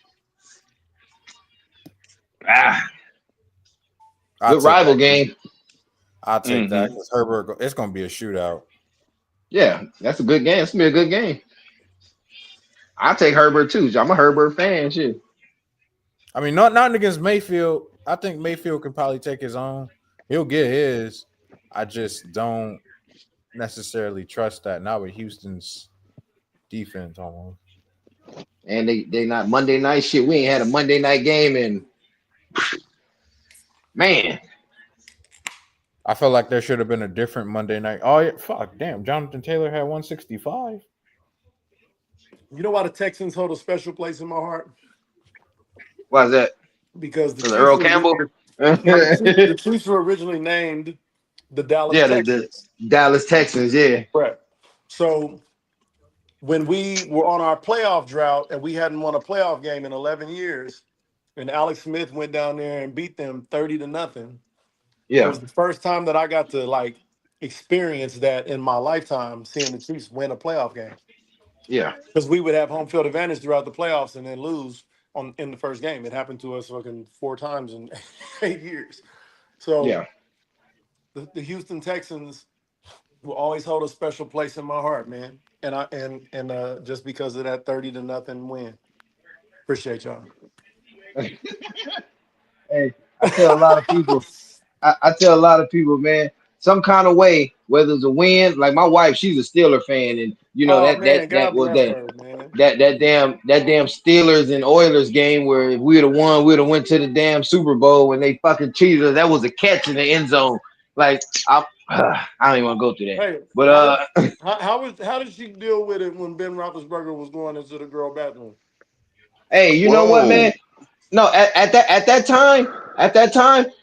Good rival game. I'll take that because Herbert. It's gonna be a shootout. Yeah, that's a good game. It's gonna be a good game. I'll take Herbert too. I'm a Herbert fan. Shit. I mean, not against Mayfield. I think Mayfield can probably take his own. He'll get his. I just don't necessarily trust that. Not with Houston's defense almost. And they not Monday night shit. We ain't had a Monday night game in man. I feel like there should have been a different Monday night. Oh yeah, fuck, damn. Jonathan Taylor had 165. You know why the Texans hold a special place in my heart? Why is that? Because the Earl Campbell. the Chiefs were originally named the Dallas Texans. The Dallas Texans, yeah. Right. So when we were on our playoff drought and we hadn't won a playoff game in 11 years, and Alex Smith went down there and beat them 30-0. Yeah. It was the first time that I got to experience that in my lifetime, seeing the Chiefs win a playoff game. Yeah. Because we would have home field advantage throughout the playoffs and then lose in the first game. It happened to us fucking 4 times in 8 years. So yeah, the Houston Texans will always hold a special place in my heart, man. And just because of that 30-0 win. Appreciate y'all. Hey, I tell a lot of people, I tell a lot of people, man, some kind of way, whether it's a win, like my wife, she's a Steeler fan, and that was that damn Steelers and Oilers game where if we'd have won, we'd have went to the damn Super Bowl when they fucking cheated us. That was a catch in the end zone. Like I don't even want to go through that. Hey, but how did she deal with it when Ben Roethlisberger was going into the girl bathroom? Hey, you know what, man? No, at that time,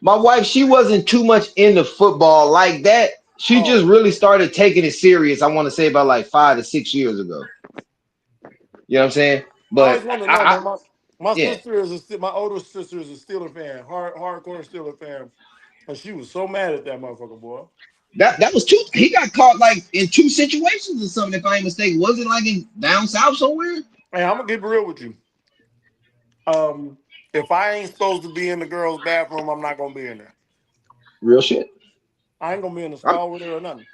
my wife, she wasn't too much into football like that. She just really started taking it serious. I want to say about like 5 to 6 years ago. You know what I'm saying? But my sister my older sister is a Steeler fan, hardcore Steeler fan, and she was so mad at that motherfucker, boy. That was two. He got caught like in 2 situations or something, if I ain't mistaken. Was it like in down south somewhere? Hey, I'm gonna get real with you. If I ain't supposed to be in the girls' bathroom, I'm not gonna be in there. Real shit. I ain't gonna be in the stall with her or nothing.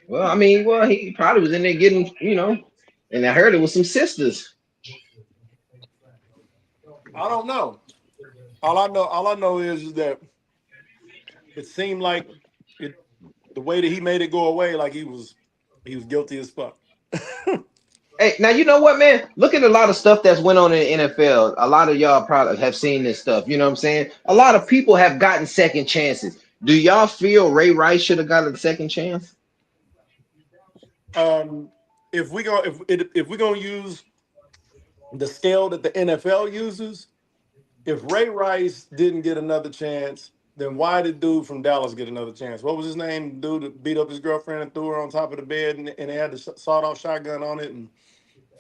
Well, I mean, he probably was in there getting, and I heard it was some sisters. I don't know. All I know is that it seemed like the way that he made it go away, like he was guilty as fuck. Hey, now you know what, man? Look at a lot of stuff that's went on in the NFL. A lot of y'all probably have seen this stuff. You know what I'm saying? A lot of people have gotten second chances. Do y'all feel Ray Rice should have gotten a second chance? If we're gonna use the scale that the NFL uses, if Ray Rice didn't get another chance, then why did dude from Dallas get another chance? What was his name? Dude that beat up his girlfriend and threw her on top of the bed and they had the sawed-off shotgun on it and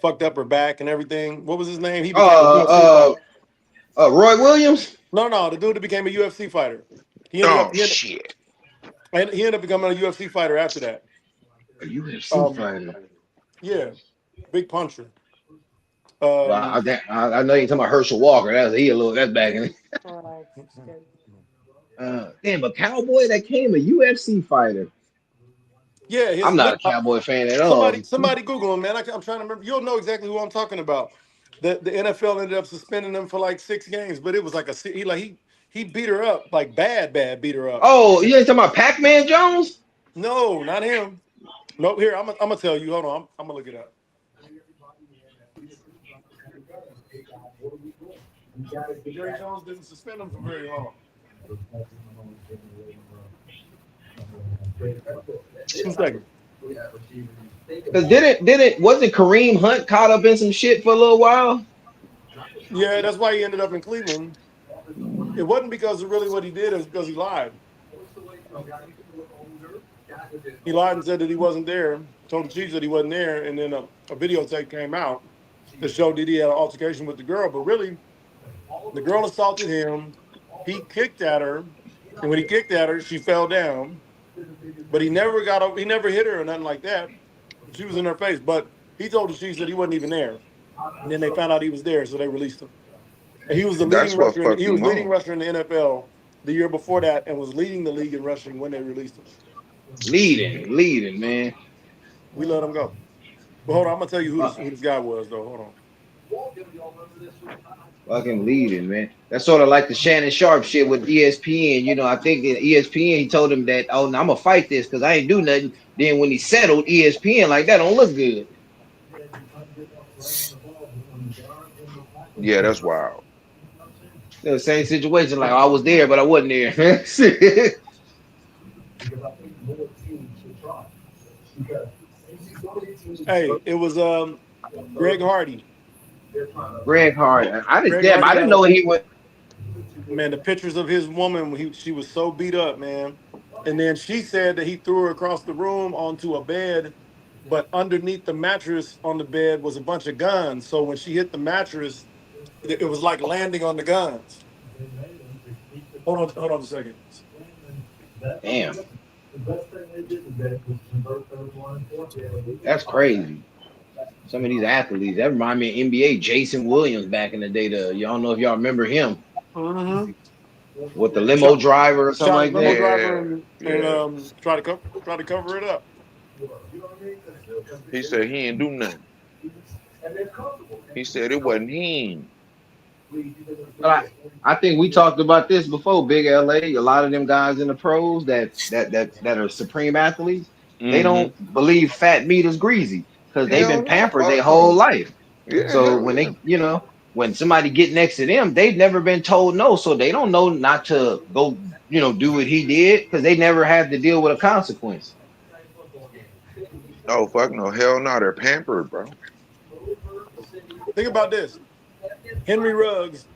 fucked up her back and everything. What was his name? He became a UFC fighter. Roy Williams? No, the dude that became a UFC fighter. He ended up becoming a UFC fighter after that. A UFC fighter? Yeah, big puncher. Well, I know you're talking about Herschel Walker. That's back in. Damn, a cowboy that came a UFC fighter. Yeah, I'm not a cowboy fan at all. Somebody Google him, man. I'm trying to remember. You'll know exactly who I'm talking about. The NFL ended up suspending him for like 6 games, but it was like he beat her up, like bad beat her up. Oh, you ain't talking about Pac-Man Jones? No, not him. Nope. Here, I'm gonna tell you. Hold on, I'm gonna look it up. Jerry Jones didn't suspend him for very long. 2 seconds. Because wasn't Kareem Hunt caught up in some shit for a little while? Yeah, that's why he ended up in Cleveland. It wasn't because of really what he did, it was because he lied. He lied and said that he wasn't there. Told the Chiefs that he wasn't there, and then a videotape came out that showed that he had an altercation with the girl. But really, the girl assaulted him. He kicked at her, and when he kicked at her, she fell down. But he never got up. He never hit her or nothing like that. She was in her face. But he told the Chiefs that he wasn't even there. And then they found out he was there, so they released him. And he was the leading That's what rusher. fucked He was him leading on. rusher in the NFL the year before that, and was leading the league in rushing when they released him. Leading, man. We let him go. But hold on, I'm gonna tell you who this guy was, though. Hold on. Fucking leading, man. That's sort of like the Shannon Sharp shit with ESPN. You know, I think that ESPN, he told him that, oh, no, I'm gonna fight this because I ain't do nothing. Then when he settled, ESPN like that don't look good. Yeah, that's wild. The same situation, like, oh, I was there, but I wasn't there. Hey, it was Greg Hardy. Greg Hart. Greg Hardy I didn't got know he went. man, the pictures of his woman, she was so beat up, man. And then she said that he threw her across the room onto a bed, but underneath the mattress on the bed was a bunch of guns. So when she hit the mattress, it was like landing on the guns. Hold on a second. Damn. That's crazy. Some of these athletes, that remind me of NBA, Jason Williams back in the day. Y'all know if y'all remember him Mm-hmm. with the limo driver or something Shot a like limo that. driver Yeah, and yeah. try to cover it up. He said he ain't do nothing. He said it wasn't him. But I think we talked about this before, Big LA. A lot of them guys in the pros that are supreme athletes, they Mm-hmm. don't believe fat meat is greasy because they've Hell been no, pampered their fuck whole no. life. Yeah, So hell when yeah. they, when somebody get next to them, they've never been told no, so they don't know not to go, do what he did because they never had to deal with a consequence. Oh fuck no, hell no. They're pampered, bro. Think about this. Henry Ruggs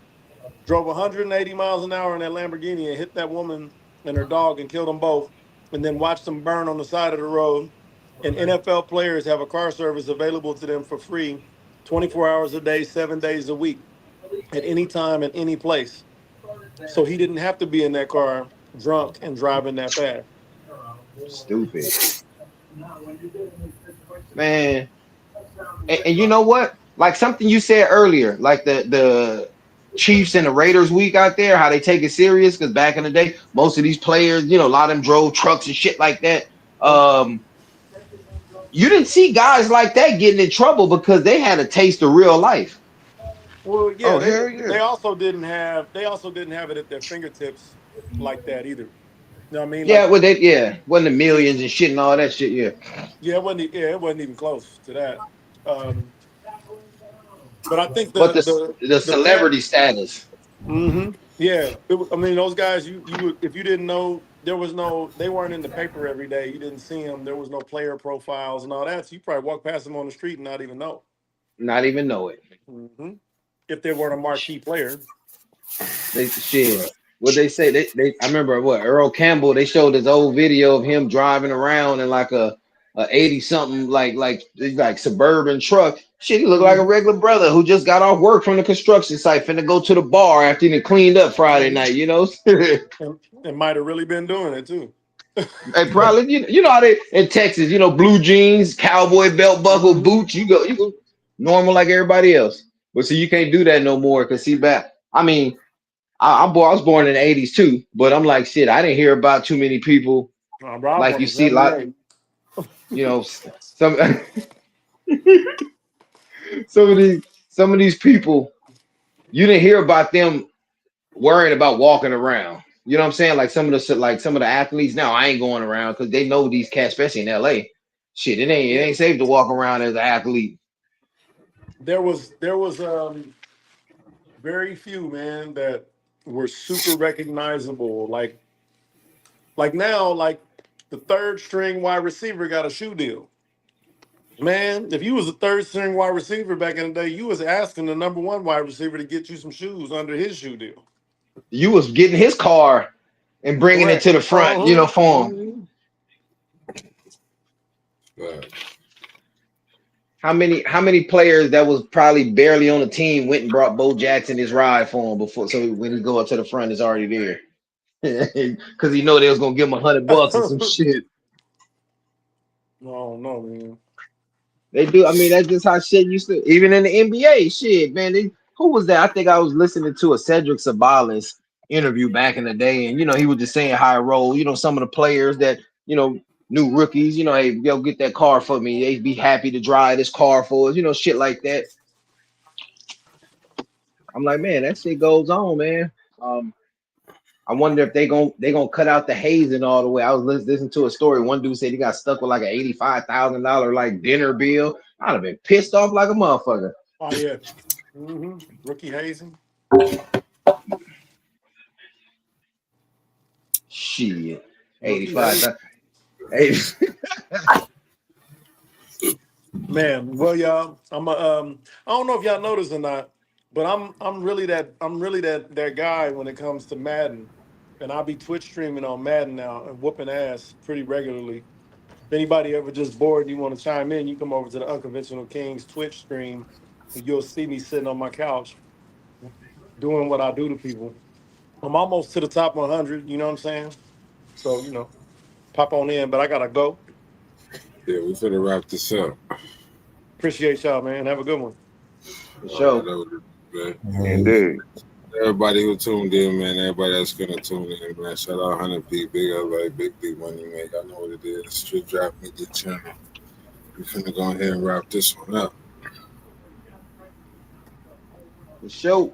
drove 180 miles an hour in that Lamborghini and hit that woman and her dog and killed them both, and then watched them burn on the side of the road. And NFL players have a car service available to them for free, 24 hours a day, 7 days a week, at any time, at any place. So he didn't have to be in that car drunk and driving that fast. Stupid, man. And you know what? Like something you said earlier, like the Chiefs and the Raiders week out there, how they take it serious. Because back in the day, most of these players, a lot of them drove trucks and shit like that. You didn't see guys like that getting in trouble because they had a taste of real life. Well, yeah, Oh they hell they yeah. also didn't have it at their fingertips like that either. You know what I mean? Yeah, Like, well, wasn't the millions and shit and all that shit. Yeah, it wasn't even close to that. Um, but I think but the the pan. celebrity status. Mm-hmm. Yeah, I mean, those guys, you would, if you didn't know, they weren't in the paper every day. You didn't see them. There was no player profiles and all that. So you probably walk past them on the street and not even know. Not even know it. Mm-hmm. If they weren't a marquee player. They shit. What they say? I remember what Earl Campbell. They showed this old video of him driving around in like a 80 something like suburban truck. Shit, he looked like a Mm-hmm. regular brother who just got off work from the construction site, finna go to the bar after he cleaned up Friday Mm-hmm. night. And might have really been doing it too. And probably you know how they in Texas, blue jeans, cowboy belt buckle, Mm-hmm. boots. You go normal like everybody else. But see, you can't do that no more because see back. I mean, I was born in the 80s too, but I'm like shit. I didn't hear about too many people Bro, I was like born you in see like '78. some some of these people you didn't hear about them worrying about walking around. You know what I'm saying? Like some of the athletes now, I ain't going around because they know these cats, especially in LA. Shit, it Yeah, ain't safe to walk around as an athlete. there was very few, man, that were super recognizable. Like now, like the third string wide receiver got a shoe deal. Man, if you was a third string wide receiver back in the day, you was asking the number one wide receiver to get you some shoes under his shoe deal. You was getting his car and bringing it Correct. to the front, Uh-huh. for him. Mhm. But How many players that was probably barely on the team went and brought Bo Jackson his ride for him before, so when he go up to the front, it's already there because he know they was gonna give him $100 or some shit. No, no, man. They do. I mean, that's just how shit used to. Even in the NBA, shit, man. Who was that? I think I was listening to a Cedric Sabalas interview back in the day, and he was just saying high roll. Some of the players that new rookies. Hey, yo, get that car for me. They'd be happy to drive this car for us. Shit like that. I'm like, man, that shit goes on, man. I wonder if they gonna cut out the hazing all the way. I was listening to a story. One dude said he got stuck with like an $85,000 like dinner bill. I'd have been pissed off like a motherfucker. Oh yeah. Rookie hazing. Shit. Rookie 85. Man, well, y'all, I don't know if y'all noticed or not, but I'm really that guy when it comes to Madden, and I'll be Twitch streaming on Madden now and whooping ass pretty regularly. If anybody ever just bored and you want to chime in, you come over to the Unconventional Kings Twitch stream, and you'll see me sitting on my couch doing what I do to people. I'm almost to the top 100. You know what I'm saying? So pop on in, but I gotta go. yeah, we finna wrap this up. Appreciate y'all, man. Have a good one. For sure. Indeed. Everybody who tuned in, man. Everybody that's gonna tune in, man. Shout out 100P, Big LA, Big Money Make. I know what it is. Street Drop Media Channel. We finna go ahead and wrap this one up. For sure.